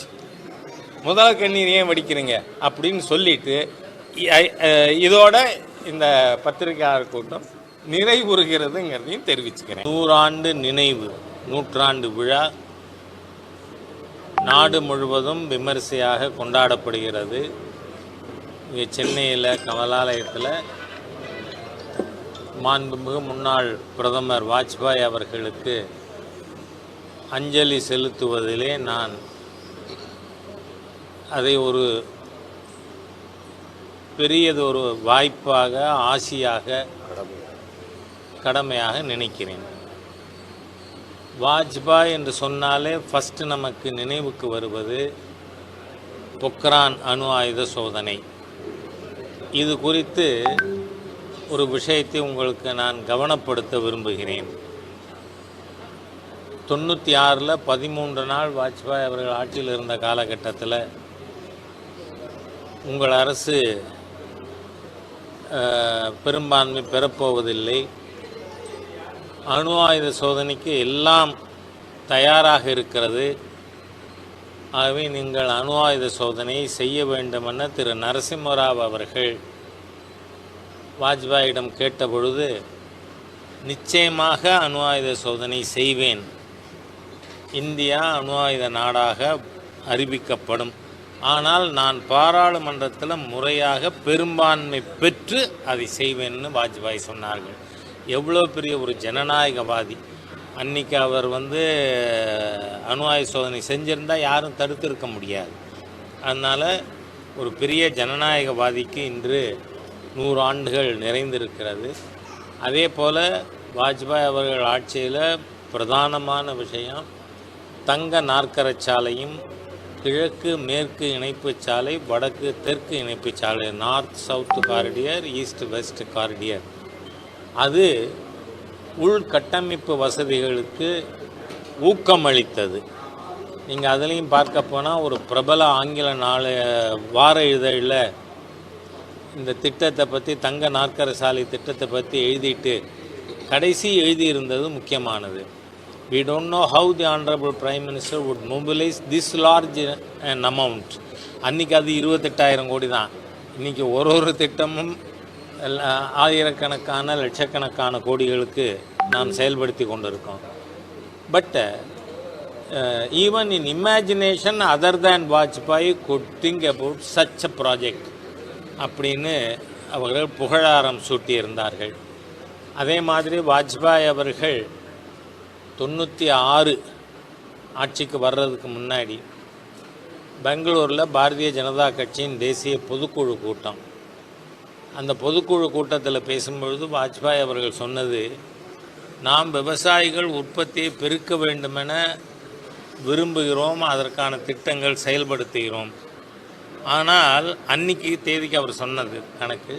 முதல் கண்ணீர் ஏன் வடிக்கிறீங்க அப்படின்னு சொல்லிட்டு இதோட இந்த பத்திரிகையாளர் கூட்டம் நிறைவுறுகிறதுங்கிறதையும் தெரிவிச்சுக்கிறேன். 100 ஆண்டு நினைவு நூற்றாண்டு விழா நாடு முழுவதும் விமரிசையாக கொண்டாடப்படுகிறது. இங்கே சென்னையில் கமலாலயத்தில் மாண்புமிகு முன்னாள் பிரதமர் வாஜ்பாய் அவர்களுக்கு அஞ்சலி செலுத்துவதிலே நான் அதை ஒரு பெரியதொரு வாய்ப்பாக, ஆசியாக, கடமையாக நினைக்கிறேன். வாஜ்பாய் என்று சொன்னாலே ஃபஸ்ட்டு நமக்கு நினைவுக்கு வருவது பொக்ரான் அணு ஆயுத சோதனை. இது குறித்து ஒரு விஷயத்தை உங்களுக்கு நான் கவனப்படுத்த விரும்புகிறேன். 96 13 நாள் வாஜ்பாய் அவர்கள் ஆட்சியில் இருந்த காலகட்டத்தில் உங்கள் அரசு பெரும்பான்மை பெறப்போவதில்லை, அணு ஆயுத சோதனைக்கு எல்லாம் தயாராக இருக்கிறது, ஆகவே நீங்கள் அணு ஆயுத சோதனையை செய்ய வேண்டுமென திரு நரசிம்மராவ் அவர்கள் வாஜ்பாயிடம் கேட்டபொழுது, நிச்சயமாக அணு ஆயுத சோதனை செய்வேன், இந்தியா அணு ஆயுத நாடாக அறிவிக்கப்படும், ஆனால் நான் பாராளுமன்றத்தில் முறையாக பெரும்பான்மை பெற்று அதை செய்வேன்னு வாஜ்பாய் சொன்னார்கள். எவ்வளோ பெரிய ஒரு ஜனநாயகவாதி! அன்றைக்கி அவர் அணு ஆயுத சோதனை செஞ்சிருந்தால் யாரும் தடுத்திருக்க முடியாது. அதனால் ஒரு பெரிய ஜனநாயகவாதிக்கு இன்று 100 ஆண்டுகள் நிறைந்திருக்கிறது. அதே போல் வாஜ்பாய் அவர்கள் ஆட்சியில் பிரதானமான விஷயம் தங்க நாற்கரச்சாலையும், கிழக்கு மேற்கு இணைப்பு சாலை, வடக்கு தெற்கு இணைப்பு சாலை, நார்த் சவுத் காரிடியர், ஈஸ்ட் வெஸ்ட் காரிடியர். அது உள்கட்டமைப்பு வசதிகளுக்கு ஊக்கமளித்தது. நீங்கள் அதுலேயும் பார்க்க போனால் ஒரு பிரபல ஆங்கில வார இதழில் இந்த திட்டத்தை பற்றி, தங்க நாற்கர சாலை திட்டத்தை பற்றி எழுதிட்டு கடைசி எழுதியிருந்தது முக்கியமானது. We don't know how the Honorable Prime Minister would mobilize this large an amount. அன்றைக்கி அது 28,000 கோடி தான். இன்றைக்கி ஒரு திட்டமும் ஆயிரக்கணக்கான லட்சக்கணக்கான கோடிகளுக்கு நாம் செயல்படுத்தி கொண்டிருக்கோம். But even in imagination other than Vajpayee good think about such a project அப்படின்னு அவர்கள் புகழாரம் சூட்டியிருந்தார்கள். அதே மாதிரி வாஜ்பாய் அவர்கள் 96 ஆட்சிக்கு வர்றதுக்கு முன்னாடி பெங்களூரில் பாரதிய ஜனதா கட்சியின் தேசிய பொதுக்குழு கூட்டம். அந்த பொதுக்குழு கூட்டத்தில் பேசும்பொழுது வாஜ்பாய் அவர்கள் சொன்னது, நாம் விவசாயிகள் உற்பத்தியை பெருக்க வேண்டுமென விரும்புகிறோம், அதற்கான திட்டங்கள் செயல்படுத்துகிறோம். ஆனால் அன்னைக்கு தேதிக்கு அவர் சொன்னது கணக்கு,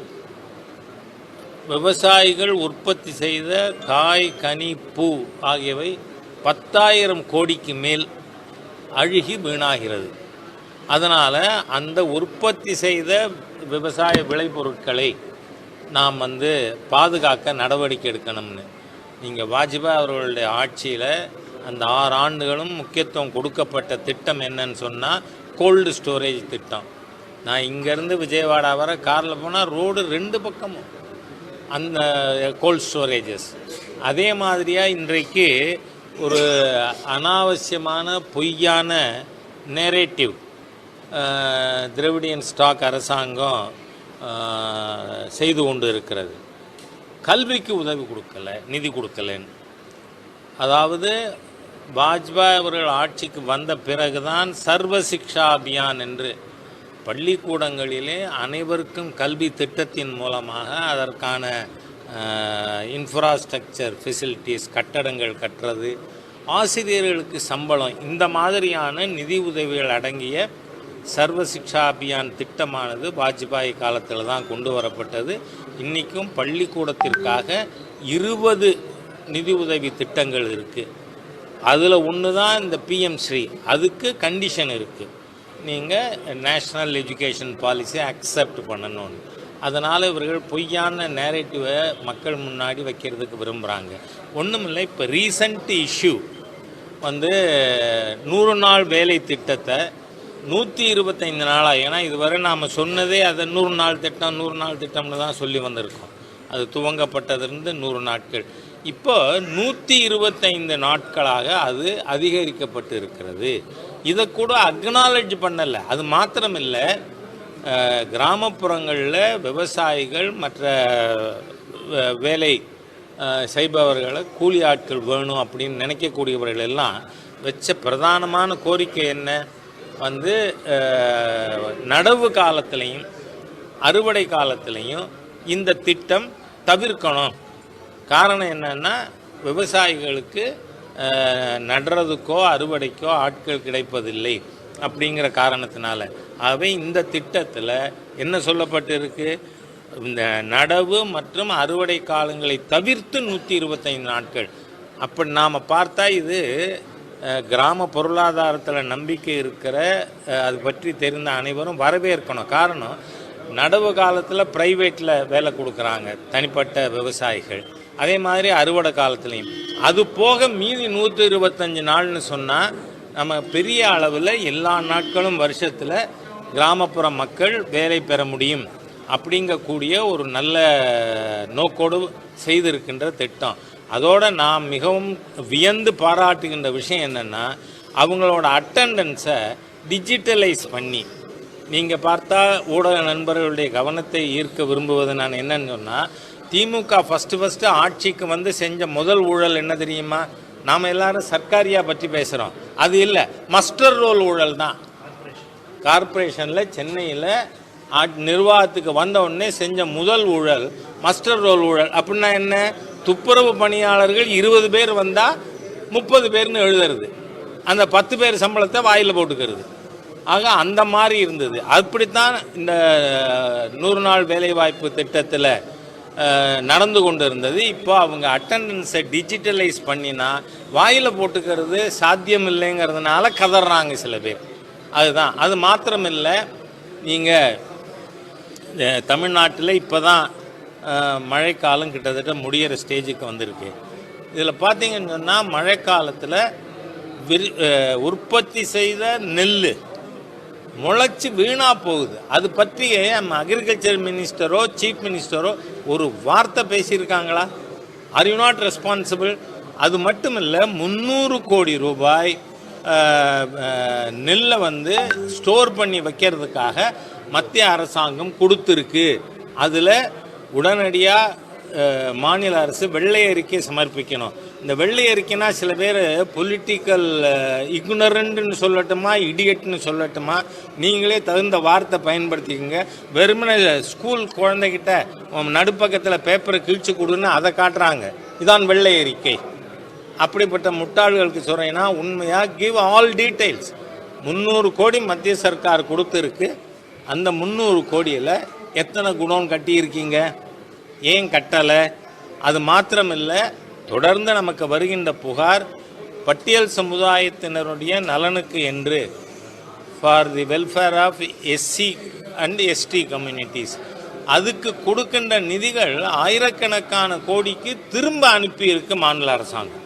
விவசாயிகள் உற்பத்தி செய்த காய், கனி, பூ ஆகியவை 10,000 கோடிக்கு மேல் அழுகி வீணாகிறது. அதனால் அந்த உற்பத்தி செய்த விவசாய விளைபொருட்களை நாம் பாதுகாக்க நடவடிக்கை எடுக்கணும்னு. நீங்கள் வாஜ்பாய் அவர்களுடைய ஆட்சியில் அந்த 6 ஆண்டுகளும் முக்கியத்துவம் கொடுக்கப்பட்ட திட்டம் என்னன்னு சொன்னால் கோல்டு ஸ்டோரேஜ் திட்டம். நான் இங்கேருந்து விஜயவாடா வர காரில் போனால் ரோடு 2 பக்கமும் அந்த கோல்ட் ஸ்டோரேஜஸ். அதே மாதிரியாக இன்றைக்கு ஒரு அனாவசியமான பொய்யான நேரேட்டிவ் திராவிடியன் ஸ்டாக் அரசாங்கம் செய்து கொண்டு இருக்கிறது. கல்விக்கு உதவி கொடுக்கல, நிதி கொடுக்கலன்னு. அதாவது வாஜ்பாய் அவர்கள் ஆட்சிக்கு வந்த பிறகுதான் சர்வ சிக்ஷா அபியான் என்று பள்ளிக்கூடங்களிலே அனைவருக்கும் கல்வி திட்டத்தின் மூலமாக அதற்கான இன்ஃப்ராஸ்ட்ரக்சர் ஃபெசிலிட்டிஸ், கட்டடங்கள் கட்டுறது, ஆசிரியர்களுக்கு சம்பளம், இந்த மாதிரியான நிதி உதவிகள் அடங்கிய சர்வ சிக்ஷா அபியான் திட்டமானது வாஜ்பாய் காலத்தில் தான் கொண்டு வரப்பட்டது. இன்றைக்கும் பள்ளிக்கூடத்திற்காக 20 நிதி உதவி திட்டங்கள் இருக்குது. அதில் ஒன்று தான் இந்த பிஎம் ஸ்ரீ. அதுக்கு கண்டிஷன் இருக்குது, நீங்கள் நேஷ்னல் எஜுகேஷன் பாலிசியை அக்செப்ட் பண்ணணும்னு. அதனால் இவர்கள் பொய்யான நேரேட்டிவை மக்கள் முன்னாடி வைக்கிறதுக்கு விரும்புகிறாங்க. ஒன்றுமில்லை, இப்போ ரீசண்ட் இஷ்யூ 100 நாள் வேலை திட்டத்தை 125 நாளாக, ஏன்னா இதுவரை நாம் சொன்னதே அதை 100 நாள் திட்டம் 100 நாள் திட்டம்னு தான் சொல்லி வந்திருக்கோம். அது துவங்கப்பட்டதிலிருந்து 100 நாட்கள். இப்போ 125 நாட்களாக அது அதிகரிக்கப்பட்டு இருக்கிறது. இதை கூட அக்னாலஜ் பண்ணலை. அது மாத்திரமில்லை, கிராமப்புறங்களில் விவசாயிகள் மற்ற வேலை செய்பவர்களை கூலி ஆட்கள் வேணும் அப்படின்னு நினைக்கக்கூடியவர்கள் எல்லாம் வச்ச பிரதானமான கோரிக்கை என்ன, நடவு காலத்திலையும் அறுவடை காலத்திலையும் இந்த திட்டம் தவிர்க்கணும். காரணம் என்னன்னா, விவசாயிகளுக்கு நடுறதுக்கோ அறுவடைக்கோ ஆட்கள் கிடைப்பதில்லை அப்படிங்கிற காரணத்தினால. ஆகவே இந்த திட்டத்தில் என்ன சொல்லப்பட்டிருக்கு, இந்த நடவு மற்றும் அறுவடை காலங்களை தவிர்த்து 125 நாட்கள். அப்படி நாம் பார்த்தா இது கிராம பொருளாதாரத்தில் நம்பிக்கை இருக்கிற, அது பற்றி தெரிந்த அனைவரும் வரவேற்கணும். காரணம், நடவு காலத்தில் ப்ரைவேட்டில் வேலை கொடுக்குறாங்க தனிப்பட்ட விவசாயிகள், அதே மாதிரி அறுவடை காலத்துலேயும். அது போக மீதி 125 நாள்னு சொன்னால் நம்ம பெரிய அளவில் எல்லா நாட்களும் வருஷத்தில் கிராமப்புற மக்கள் வேலை பெற முடியும் அப்படிங்கக்கூடிய ஒரு நல்ல நோக்கோடு செய்திருக்கின்ற திட்டம். அதோடு நாம் மிகவும் வியந்து பாராட்டுகின்ற விஷயம் என்னென்னா, அவங்களோட அட்டண்டன்ஸை டிஜிட்டலைஸ் பண்ணி, நீங்கள் பார்த்தா ஊடக நண்பர்களுடைய கவனத்தை ஈர்க்க விரும்புவது நான் என்னன்னு சொன்னால், திமுக ஃபஸ்ட்டு ஆட்சிக்கு செஞ்ச முதல் ஊழல் என்ன தெரியுமா? நாம் எல்லாரும் சர்க்காரியா பற்றி பேசுகிறோம், அது இல்லை, மஸ்டர் ரோல் ஊழல் தான். கார்பரேஷனில் சென்னையில் நிர்வாகத்துக்கு வந்த உடனே செஞ்ச முதல் ஊழல் மஸ்டர் ரோல் ஊழல். அப்படின்னா என்ன, துப்புரவு பணியாளர்கள் 20 பேர் வந்தால் 30 பேர்னு எழுதுறது, அந்த 10 பேர் சம்பளத்தை வாயில் போட்டுக்கிறது. ஆக அந்த மாதிரி இருந்தது. அப்படித்தான் இந்த 100 நாள் வேலைவாய்ப்பு திட்டத்தில் நடந்து கொண்டு இருந்தது. இப்போ அவங்க அட்டண்டன்ஸை டிஜிட்டலைஸ் பண்ணினா வாயில் போட்டுக்கிறது சாத்தியம் இல்லைங்கிறதுனால கதறாங்க சில பேர். அதுதான். அது மாத்திரமில்லை, நீங்கள் தமிழ்நாட்டில் இப்போ தான் மழைக்காலம் கிட்டத்தட்ட முடிகிற ஸ்டேஜுக்கு வந்திருக்கு. இதில் பார்த்தீங்கன்னு சொன்னால், மழைக்காலத்தில் உற்பத்தி செய்த நெல் முளைச்சி வீணாக போகுது. அது பற்றி நம்ம அக்ரிகல்ச்சர் மினிஸ்டரோ சீஃப் மினிஸ்டரோ ஒரு வார்த்தை பேசியிருக்காங்களா? Are you not responsible? அது மட்டும் இல்லை, 300 கோடி ரூபாய் நெல்லை ஸ்டோர் பண்ணி வைக்கிறதுக்காக மத்திய அரசாங்கம் கொடுத்துருக்கு. அதில் உடனடியாக மாநில அரசு வெள்ளை அறிக்கை சமர்ப்பிக்கணும். இந்த வெள்ளை அறிக்கைனா சில பேர் பொலிட்டிக்கல் இக்னரண்ட்னு சொல்லட்டுமா, இடியட்னு சொல்லட்டுமா, நீங்களே தகுந்த வார்த்தை பயன்படுத்திக்கோங்க. வெறுமனே ஸ்கூல் குழந்தைகிட்ட நடுப்பக்கத்தில் பேப்பரை கிழிச்சு கொடுன்னு அதை காட்டுறாங்க, இதான் வெள்ளை அறிக்கை. அப்படிப்பட்ட முட்டாள்களுக்கு சொல்கிறேன்னா, உண்மையாக கிவ் ஆல் டீட்டெயில்ஸ். 300 கோடி மத்திய சர்க்கார் கொடுத்துருக்கு. அந்த 300 கோடியில் எத்தனை குடோன் கட்டியிருக்கீங்க, ஏன் கட்டலை? அது மாத்திரமில்லை, தொடர்ந்து நமக்கு வருகின்ற புகார், பட்டியல் சமுதாயத்தினருடைய நலனுக்கு என்று for the welfare of SC and ST communities, அதுக்கு கொடுக்கின்ற நிதிகள் ஆயிரக்கணக்கான கோடிக்கு திரும்ப அனுப்பியிருக்கு மாநில அரசாங்கம்.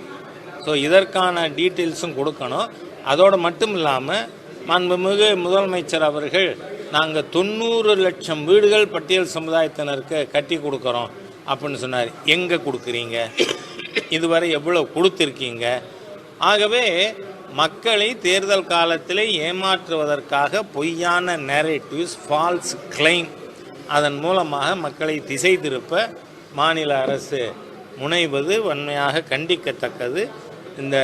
ஸோ இதற்கான டீட்டெயில்ஸும் கொடுக்கணும். அதோடு மட்டும் இல்லாமல் மாண்புமிகு முதலமைச்சர் அவர்கள், நாங்கள் 90 லட்சம் வீடுகள் பட்டியல் சமுதாயத்தினருக்கு கட்டி கொடுக்குறோம் அப்படின்னு சொன்னார். எங்கே கொடுக்குறீங்க, இதுவரை எவ்வளோ கொடுத்துருக்கீங்க? ஆகவே மக்களை தேர்தல் காலத்தில் ஏமாற்றுவதற்காக பொய்யான நேரேட்டிவ்ஸ், ஃபால்ஸ் கிளைம், அதன் மூலமாக மக்களை திசை திருப்ப மாநில அரசு முனைவது வன்மையாக கண்டிக்கத்தக்கது. இந்த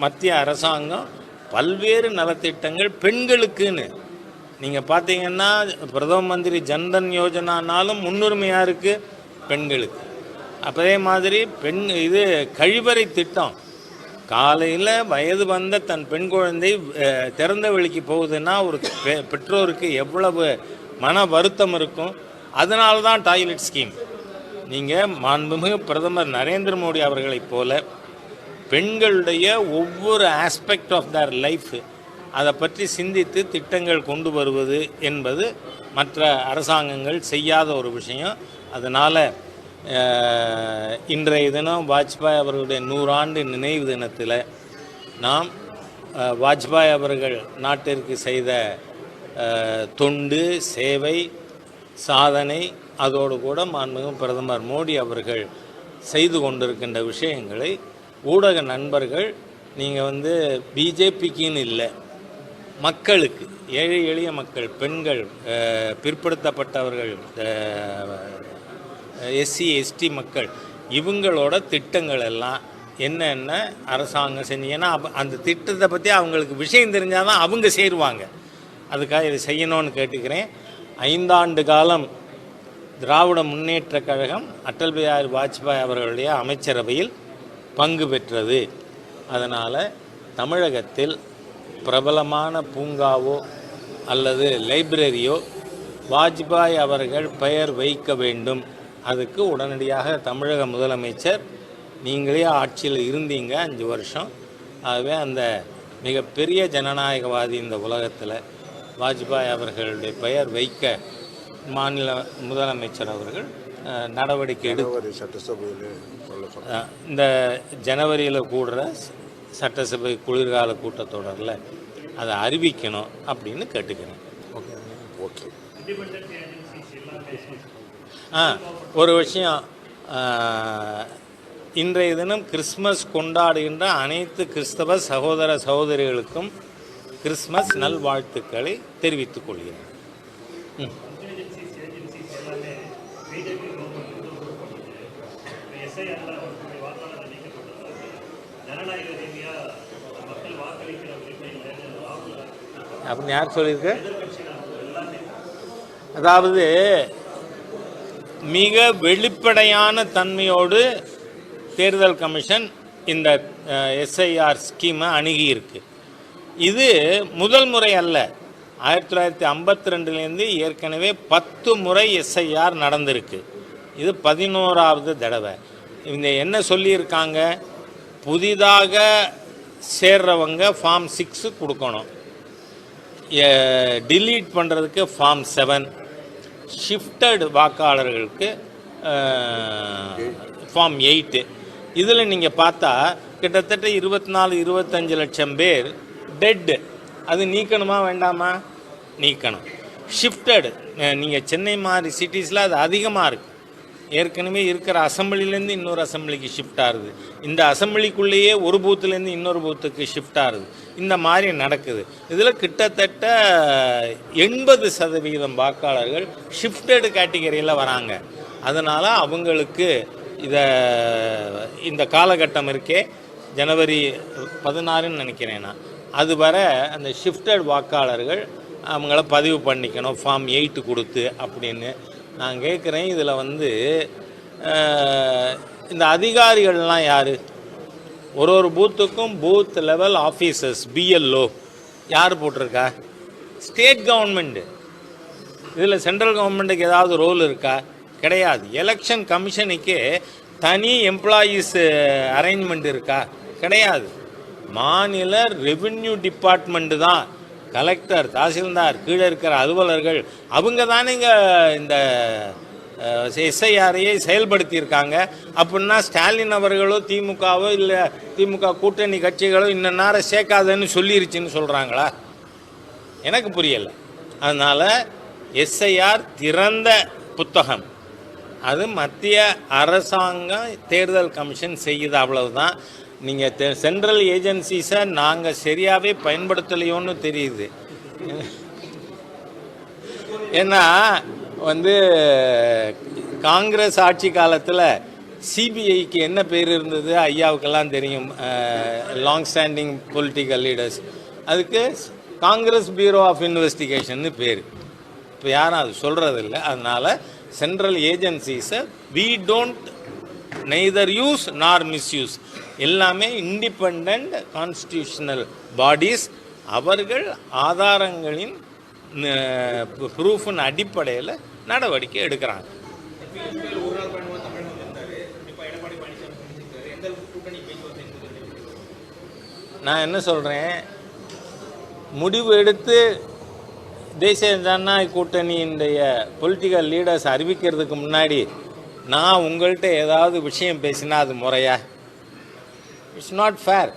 மத்திய அரசாங்கம் பல்வேறு நலத்திட்டங்கள் பெண்களுக்குன்னு நீங்கள் பார்த்தீங்கன்னா, பிரதம மந்திரி ஜன்தன் யோஜனானாலும் முன்னுரிமையாக இருக்குது பெண்களுக்கு. அதே மாதிரி இது கழிவறை திட்டம், காலையில் வயது வந்த தன் பெண் குழந்தை திறந்த வெளிக்கு போகுதுன்னா ஒரு பெற்றோருக்கு எவ்வளவு மன வருத்தம் இருக்கும். அதனால தான் டாய்லெட் ஸ்கீம். நீங்கள் மாண்புமிகு பிரதமர் நரேந்திர மோடி அவர்களைப் போல பெண்களுடைய ஒவ்வொரு ஆஸ்பெக்ட் ஆஃப் தர் லைஃப் அதை பற்றி சிந்தித்து திட்டங்கள் கொண்டு வருவது என்பது மற்ற அரசாங்கங்கள் செய்யாத ஒரு விஷயம். அதனால் இன்றைய தினம் வாஜ்பாய் அவர்களுடைய 100 ஆண்டு நினைவு தினத்தில் நாம் வாஜ்பாய் அவர்கள் நாட்டிற்கு செய்த தொண்டு, சேவை, சாதனை, அதோடு கூட மாண்புமிகு பிரதமர் மோடி அவர்கள் செய்து கொண்டிருக்கின்ற விஷயங்களை ஊடக நண்பர்கள், நீங்கள் பிஜேபிக்குன்னு இல்லை, மக்களுக்கு, ஏழை எளிய மக்கள், பெண்கள், பிற்படுத்தப்பட்டவர்கள், எஸ்சி எஸ்டி மக்கள், இவங்களோட திட்டங்கள் எல்லாம் என்னென்ன அரசாங்கம் செஞ்சீங்கன்னா அந்த திட்டத்தை பற்றி அவங்களுக்கு விஷயம் தெரிஞ்சால் தான் அவங்க சேருவாங்க. அதுக்காக இதை செய்யணும்னு கேட்டுக்கிறேன். 5 ஆண்டு காலம் திராவிட முன்னேற்ற கழகம் அடல் பிஹாரி வாஜ்பாய் அவர்களுடைய அமைச்சரவையில் பங்கு பெற்றது. அதனால் தமிழகத்தில் பிரபலமான பூங்காவோ அல்லது லைப்ரரியோ வாஜ்பாய் அவர்கள் பெயர் வைக்க வேண்டும். அதுக்கு உடனடியாக தமிழக முதலமைச்சர், நீங்களே ஆட்சியில் இருந்தீங்க 5 வருஷம், ஆகவே அந்த மிகப்பெரிய ஜனநாயகவாதி இந்த உலகத்தில் வாஜ்பாய் அவர்களுடைய பெயர் வைக்க மாநில முதலமைச்சர் அவர்கள் நடவடிக்கை எடுத்து இந்த ஜனவரியில் கூடுற சட்டசபை குளிர்கால கூட்டத்தொடரில் அதை அறிவிக்கணும் அப்படின்னு கேட்டுக்கிறேன். ஓகே. ஒரு விஷயம், இன்றைய தினம் கிறிஸ்மஸ் கொண்டாடுகின்ற அனைத்து கிறிஸ்தவ சகோதர சகோதரிகளுக்கும் கிறிஸ்மஸ் நல்வாழ்த்துக்களை தெரிவித்துக் கொள்கிறேன். அப்படின்னு யார் சொல்லியிருக்கு? அதாவது மிக வெளிப்படையான தன்மையோடு தேர்தல் கமிஷன் இந்த எஸ்ஐஆர் ஸ்கீமை அணுகியிருக்கு. இது முதல் முறை அல்ல. 1952லேருந்து ஏற்கனவே 10 முறை எஸ்ஐஆர் நடந்திருக்கு. இது 11ஆவது தடவை. இந்த என்ன சொல்லியிருக்காங்க, புதிதாக சேர்றவங்க ஃபார்ம் 6 கொடுக்கணும், டிலீட் பண்ணுறதுக்கு ஃபார்ம் 7, ஷிஃப்டட் வாக்காளர்களுக்கு ஃபார்ம் 8. இதில் நீங்கள் பார்த்தா கிட்டத்தட்ட 24-25 லட்சம் பேர் டெட்டு. அது நீக்கணுமா வேண்டாமா? நீக்கணும். ஷிஃப்டடு, நீங்கள் சென்னை மாதிரி சிட்டிஸில் அது அதிகமாக இருக்குது. ஏற்கனவே இருக்கிற அசம்பிளிலேருந்து இன்னொரு அசம்பிளிக்கு ஷிஃப்ட் ஆகுது, இந்த அசம்பிளிக்குள்ளேயே ஒரு பூத்துலேருந்து இன்னொரு பூத்துக்கு ஷிஃப்ட் ஆகுது. இந்த மாதிரி நடக்குது. இதில் கிட்டத்தட்ட 80% வாக்காளர்கள் ஷிஃப்டடு கேட்டகரியில் வராங்க. அதனால் அவங்களுக்கு இதை இந்த காலகட்டம் இருக்கே ஜனவரி 16ன்னு நினைக்கிறேன் நான், அது வர அந்த ஷிஃப்டட் வாக்காளர்கள் அவங்கள பதிவு பண்ணிக்கணும் ஃபார்ம் 8 கொடுத்து அப்படின்னு நான் கேட்குறேன். இதில் வந்து இந்த அதிகாரிகள்லாம் யார்? ஒரு பூத்துக்கும் பூத் லெவல் ஆஃபீஸர்ஸ் BLO யார் போட்டிருக்கா? State government. இதில் சென்ட்ரல் கவர்மெண்ட்டுக்கு ஏதாவது ரோல் இருக்கா? கிடையாது. எலெக்ஷன் கமிஷனுக்கே தனி எம்ப்ளாயீஸ் அரேஞ்ச்மெண்ட் இருக்கா? கிடையாது. மாநில ரெவென்யூ டிபார்ட்மெண்ட்டு தான், கலெக்டர், தாசில்தார், கீழே இருக்கிற அலுவலர்கள் அவங்க தானே இந்த SIRஐயை செயல்படுத்தியிருக்காங்க. அப்படின்னா ஸ்டாலின் அவர்களோ திமுகவோ இல்லை திமுக கூட்டணி கட்சிகளோ இன்ன நேரம் சேர்க்காதன்னு சொல்லிருச்சுன்னு சொல்கிறாங்களா? எனக்கு புரியலை. அதனால் SIR திறந்த புத்தகம், அது மத்திய அரசாங்கம் தேர்தல் கமிஷன் செய்யுது, அவ்வளவுதான். நீங்கள் சென்ட்ரல் ஏஜென்சிஸை நாங்கள் சரியாகவே பயன்படுத்தலையோன்னு தெரியுது. ஏன்னா வந்து காங்கிரஸ் ஆட்சி காலத்தில் CBIக்கு என்ன பேர் இருந்தது ஐயாவுக்கெல்லாம் தெரியும், லாங் ஸ்டாண்டிங் பொலிட்டிக்கல் லீடர்ஸ். அதுக்கு காங்கிரஸ் பியூரோ ஆஃப் இன்வெஸ்டிகேஷன்னு பேர். இப்போ யாரும் அது சொல்கிறதில்ல. அதனால் சென்ட்ரல் ஏஜென்சிஸை we don't neither use nor misuse, எல்லாமே இண்டிபெண்ட் கான்ஸ்டியூஷனல் பாடிஸ். அவர்கள் ஆதாரங்களின் ப்ரூஃபின் அடிப்படையில் நடவடிக்கை எடுக்கிறாங்க. நான் என்ன சொல்கிறேன், முடிவு எடுத்து தேசிய ஜனநாயக கூட்டணியினுடைய பொலிட்டிக்கல் லீடர்ஸ் அறிவிக்கிறதுக்கு முன்னாடி நான் உங்கள்கிட்ட ஏதாவது விஷயம் பேசினா அது முறையா? It's not fair.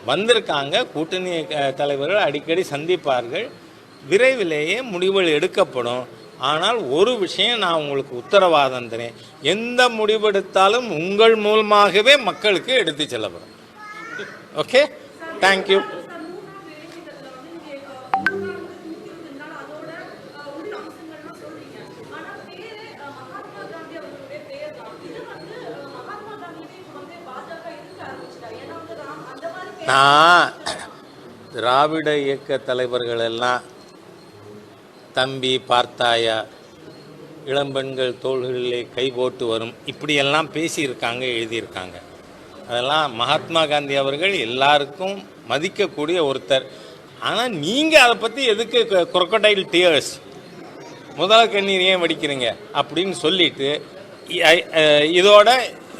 வந்திருக்காங்க, கூட்டணி தலைவர்கள் அடிக்கடி சந்திப்பார்கள், விரைவிலேயே முடிவுகள் எடுக்கப்படும். ஆனால் ஒரு விஷயம் நான் உங்களுக்கு உத்தரவாதம் தரேன், எந்த முடிவெடுத்தாலும் உங்கள் மூலமாகவே மக்களுக்கு எடுத்து செல்லப்படும். Okay, thank you. நான் திராவிட இயக்க தலைவர்கள் எல்லாம் தம்பி பார்த்தாயா, இளம்பெண்கள் தோள்களிலே கை போட்டு வரும், இப்படியெல்லாம் பேசியிருக்காங்க, எழுதியிருக்காங்க. அதெல்லாம் மகாத்மா காந்தி அவர்கள் எல்லாருக்கும் மதிக்கக்கூடிய ஒருத்தர். ஆனால் நீங்கள் அதை பற்றி எதுக்கு crocodile tears, முதல் கண்ணீர் ஏன் வடிக்கிறீங்க அப்படின்னு சொல்லிட்டு இதோட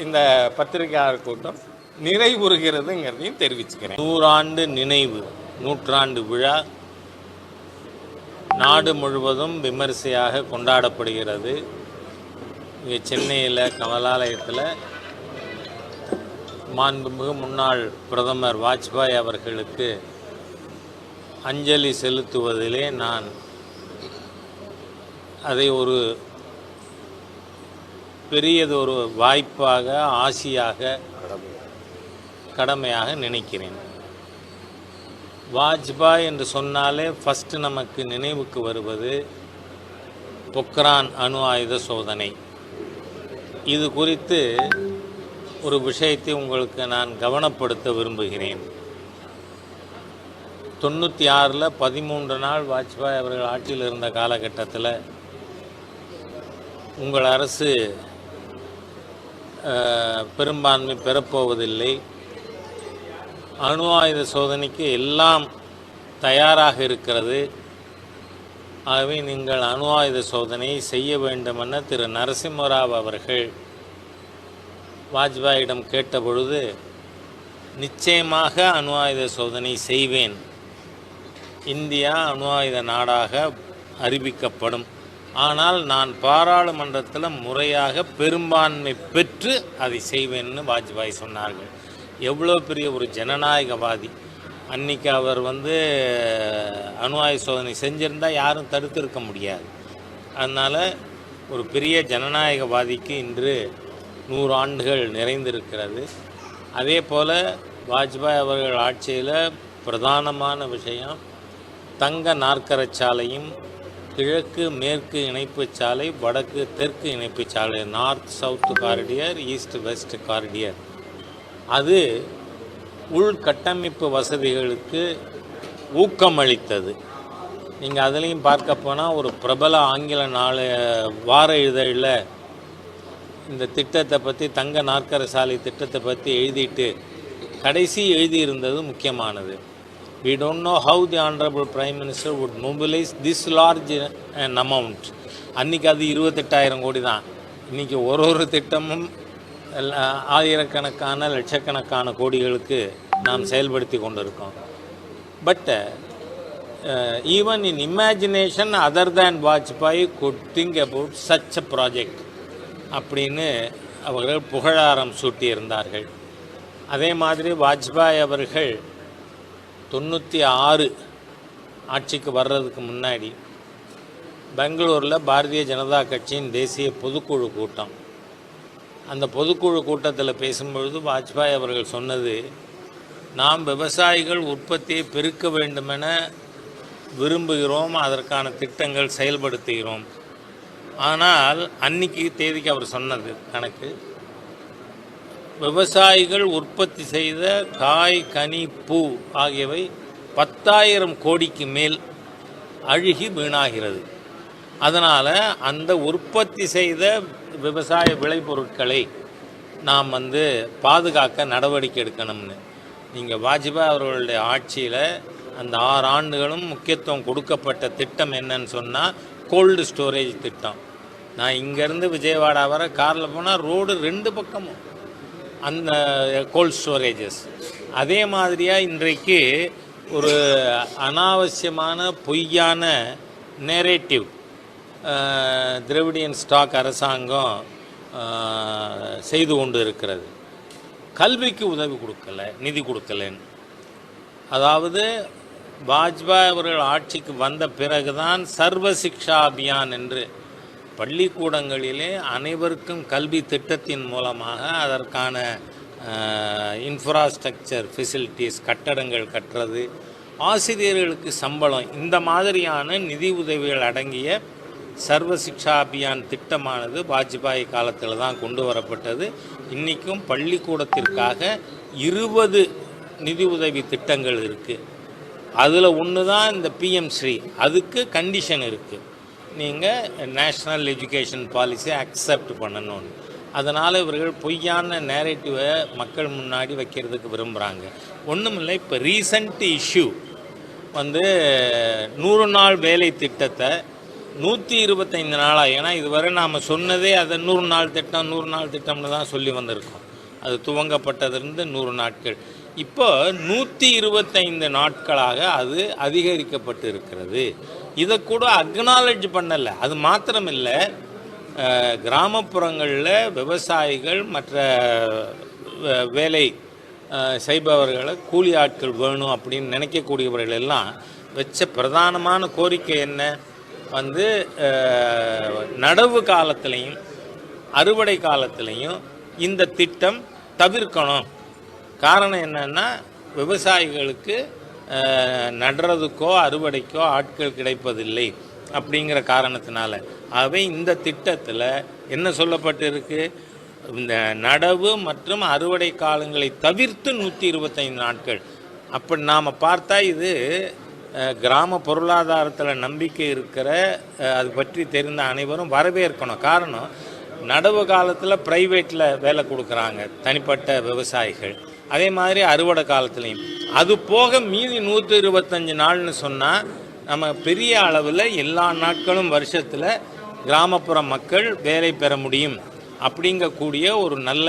இந்த பத்திரிகையாளர் கூட்டம் நிறைவுறுகிறதுங்கிறதையும் தெரிவிச்சுக்கிறேன். 100 ஆண்டு நினைவு நூற்றாண்டு விழா நாடு முழுவதும் விமரிசையாக கொண்டாடப்படுகிறது. இங்கே சென்னையில் கமலாலயத்தில் மாண்புமிகு முன்னாள் பிரதமர் வாஜ்பாய் அவர்களுக்கு அஞ்சலி செலுத்துவதிலே நான் அதை ஒரு பெரியதொரு வாய்ப்பாக, ஆசியாக, கடமையாக நினைக்கிறேன். வாஜ்பாய் என்று சொன்னாலே ஃபஸ்ட்டு நமக்கு நினைவுக்கு வருவது பொக்ரான் அணு ஆயுத சோதனை. இது குறித்து ஒரு விஷயத்தை உங்களுக்கு நான் கவனப்படுத்த விரும்புகிறேன். 96ல் 13 நாள் வாஜ்பாய் அவர்கள் ஆட்சியில் இருந்த காலகட்டத்தில் உங்கள் அரசு பெரும்பான்மை பெறப்போவதில்லை, அணு ஆயுத சோதனைக்கு எல்லாம் தயாராக இருக்கிறது, ஆகவே நீங்கள் அணு ஆயுத சோதனையை செய்ய வேண்டுமென திரு நரசிம்மராவ் அவர்கள் வாஜ்பாயிடம் கேட்டபொழுது, நிச்சயமாக அணு ஆயுத சோதனை செய்வேன், இந்தியா அணு ஆயுத நாடாக அறிவிக்கப்படும், ஆனால் நான் பாராளுமன்றத்தில் முறையாக பெரும்பான்மை பெற்று அதை செய்வேன்னு வாஜ்பாய் சொன்னார்கள். எவ்வளோ பெரிய ஒரு ஜனநாயகவாதி! அன்றைக்கி அவர் அணு ஆயுத சோதனை செஞ்சிருந்தால் யாரும் தடுத்திருக்க முடியாது. அதனால் ஒரு பெரிய ஜனநாயகவாதிக்கு இன்று 100 ஆண்டுகள் நிறைந்திருக்கிறது. அதே போல் வாஜ்பாய் அவர்கள் ஆட்சியில் பிரதானமான விஷயம் தங்க நாற்கரச்சாலையும் கிழக்கு மேற்கு இணைப்புச் சாலை, வடக்கு தெற்கு இணைப்புச் சாலை, நார்த் சவுத் காரிடியர், ஈஸ்ட் வெஸ்ட் காரிடியர். அது உள்கட்டமைப்பு வசதிகளுக்கு ஊக்கமளித்தது. நீங்கள் அதுலேயும் பார்க்க போனால் ஒரு பிரபல ஆங்கில வார இதழில் இந்த திட்டத்தை பற்றி, தங்க நாற்கர சாலை திட்டத்தை பற்றி எழுதிட்டு கடைசி எழுதியிருந்தது முக்கியமானது. We don't know how the Honorable Prime Minister would mobilize this large an amount. அன்றைக்கி அது 28,000 கோடி தான். இன்றைக்கி ஒரு திட்டமும் ஆயிரக்கணக்கான லட்சக்கணக்கான கோடிகளுக்கு நாம் செயல்படுத்தி கொண்டிருக்கோம். But even in imagination other than Vajpayee good think about such a project அப்படின்னு அவர்கள் புகழாரம் சூட்டியிருந்தார்கள். அதே மாதிரி வாஜ்பாய் அவர்கள் 96 ஆட்சிக்கு வர்றதுக்கு முன்னாடி பெங்களூரில் பாரதிய ஜனதா கட்சியின் தேசிய பொதுக்குழு கூட்டம், அந்த பொதுக்குழு கூட்டத்தில் பேசும்பொழுது வாஜ்பாய் அவர்கள் சொன்னது, நாம் விவசாயிகள் உற்பத்தியை பெருக்க வேண்டுமென விரும்புகிறோம், அதற்கான திட்டங்கள் செயல்படுத்துகிறோம். ஆனால் அன்னைக்கு தேதிக்கு அவர் சொன்னது கணக்கு, விவசாயிகள் உற்பத்தி செய்த காய், கனி, பூ ஆகியவை 10,000 கோடிக்கு மேல் அழுகி வீணாகிறது. அதனால் அந்த உற்பத்தி செய்த விவசாய விளைபொருட்களை நாம் பாதுகாக்க நடவடிக்கை எடுக்கணும்னு. நீங்கள் வாஜ்பாய் அவர்களுடைய ஆட்சியில் அந்த 6 ஆண்டுகளும் முக்கியத்துவம் கொடுக்கப்பட்ட திட்டம் என்னன்னு சொன்னால் கோல்டு ஸ்டோரேஜ் திட்டம். நான் இங்கேருந்து விஜயவாடா வர காரில் போனால் ரோடு 2 பக்கமும் அந்த கோல்ட் ஸ்டோரேஜஸ். அதே மாதிரியாக இன்றைக்கு ஒரு அனாவசியமான பொய்யான நேரேட்டிவ் திராவிடியன் ஸ்டாக் அரசாங்கம் செய்து கொண்டு இருக்கிறது. கல்விக்கு உதவி கொடுக்கலை, நிதி கொடுக்கலைன்னு. அதாவது வாஜ்பாய் அவர்கள் ஆட்சிக்கு வந்த பிறகுதான் சர்வ சிக்ஷா அபியான் என்று பள்ளிக்கூடங்களிலே அனைவருக்கும் கல்வி திட்டத்தின் மூலமாக அதற்கான இன்ஃப்ராஸ்ட்ரக்சர் ஃபெசிலிட்டிஸ், கட்டடங்கள் கட்டுறது, ஆசிரியர்களுக்கு சம்பளம், இந்த மாதிரியான நிதி உதவிகள் அடங்கிய சர்வ சிக்ஷா அபியான் திட்டமானது வாஜ்பாய் காலத்தில் தான் கொண்டு வரப்பட்டது. இன்றைக்கும் பள்ளிக்கூடத்திற்காக 20 நிதி உதவி திட்டங்கள் இருக்குது. அதில் ஒன்று தான் இந்த பிஎம் ஸ்ரீ. அதுக்கு கண்டிஷன் இருக்குது, நீங்கள் நேஷ்னல் எஜுகேஷன் பாலிசியை அக்செப்ட் பண்ணணும்னு. அதனால் இவர்கள் பொய்யான நேரேட்டிவை மக்கள் முன்னாடி வைக்கிறதுக்கு விரும்புகிறாங்க. ஒன்றும் இல்லை, இப்போ ரீசண்ட் இஷ்யூ 100 நாள் வேலை திட்டத்தை 125 நாளாக, ஏன்னா இதுவரை நாம் சொன்னதே அதை 100 நாள் திட்டம் 100 நாள் திட்டம்னு தான் சொல்லி வந்திருக்கோம். அது துவங்கப்பட்டதிலிருந்து 100 நாட்கள், இப்போ 125 நாட்களாக அது அதிகரிக்கப்பட்டு இருக்கிறது. இதை கூட அக்னாலஜ் பண்ணலை. அது மாத்திரமில்லை, கிராமப்புறங்களில் விவசாயிகள் மற்ற வேலை செய்பவர்களை கூலி ஆட்கள் வேணும் அப்படின்னு நினைக்கக்கூடியவர்கள் எல்லாம் வச்ச பிரதானமான கோரிக்கை என்ன, நடவு காலத்திலையும் அறுவடை காலத்திலையும் இந்த திட்டம் தவிர்க்கணும். காரணம் என்னன்னா, விவசாயிகளுக்கு நடுறதுக்கோ அறுவடைக்கோ ஆட்கள் கிடைப்பதில்லை அப்படிங்கிற காரணத்தினால. ஆகவே இந்த திட்டத்தில் என்ன சொல்லப்பட்டிருக்கு, இந்த நடவு மற்றும் அறுவடை காலங்களை தவிர்த்து 125 நாட்கள். அப்படி நாம் பார்த்தா இது கிராம பொருளாதாரத்தில் நம்பிக்கை இருக்கிற, அது பற்றி தெரிந்த அனைவரும் வரவேற்கணும். காரணம், நடவு காலத்தில் ப்ரைவேட்டில் வேலை கொடுக்குறாங்க தனிப்பட்ட விவசாயிகள், அதே மாதிரி அறுவடை காலத்துலேயும். அது போக மீதி 125 நாள்னு சொன்னால் நம்ம பெரிய அளவில் எல்லா நாட்களும் வருஷத்தில் கிராமப்புற மக்கள் வேலை பெற முடியும் அப்படிங்கக்கூடிய ஒரு நல்ல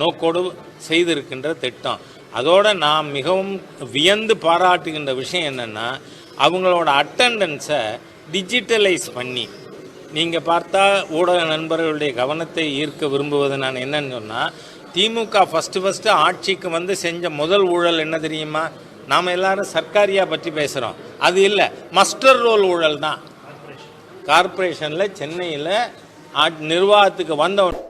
நோக்கோடு செய்திருக்கின்ற திட்டம். அதோடு நாம் மிகவும் வியந்து பாராட்டுகின்ற விஷயம் என்னென்னா, அவங்களோட அட்டண்டன்ஸை டிஜிட்டலைஸ் பண்ணி, நீங்கள் பார்த்தா ஊடக நண்பர்களுடைய கவனத்தை ஈர்க்க விரும்புவது நான் என்னன்னு சொன்னால், திமுக ஃபஸ்ட்டு ஆட்சிக்கு செஞ்ச முதல் ஊழல் என்ன தெரியுமா? நாம் எல்லாரும் சர்க்காரியா பற்றி பேசுகிறோம், அது இல்லை, மஸ்டர் ரோல் ஊழல் தான். கார்பரேஷனில் சென்னையில் நிர்வாகத்துக்கு வந்தவன்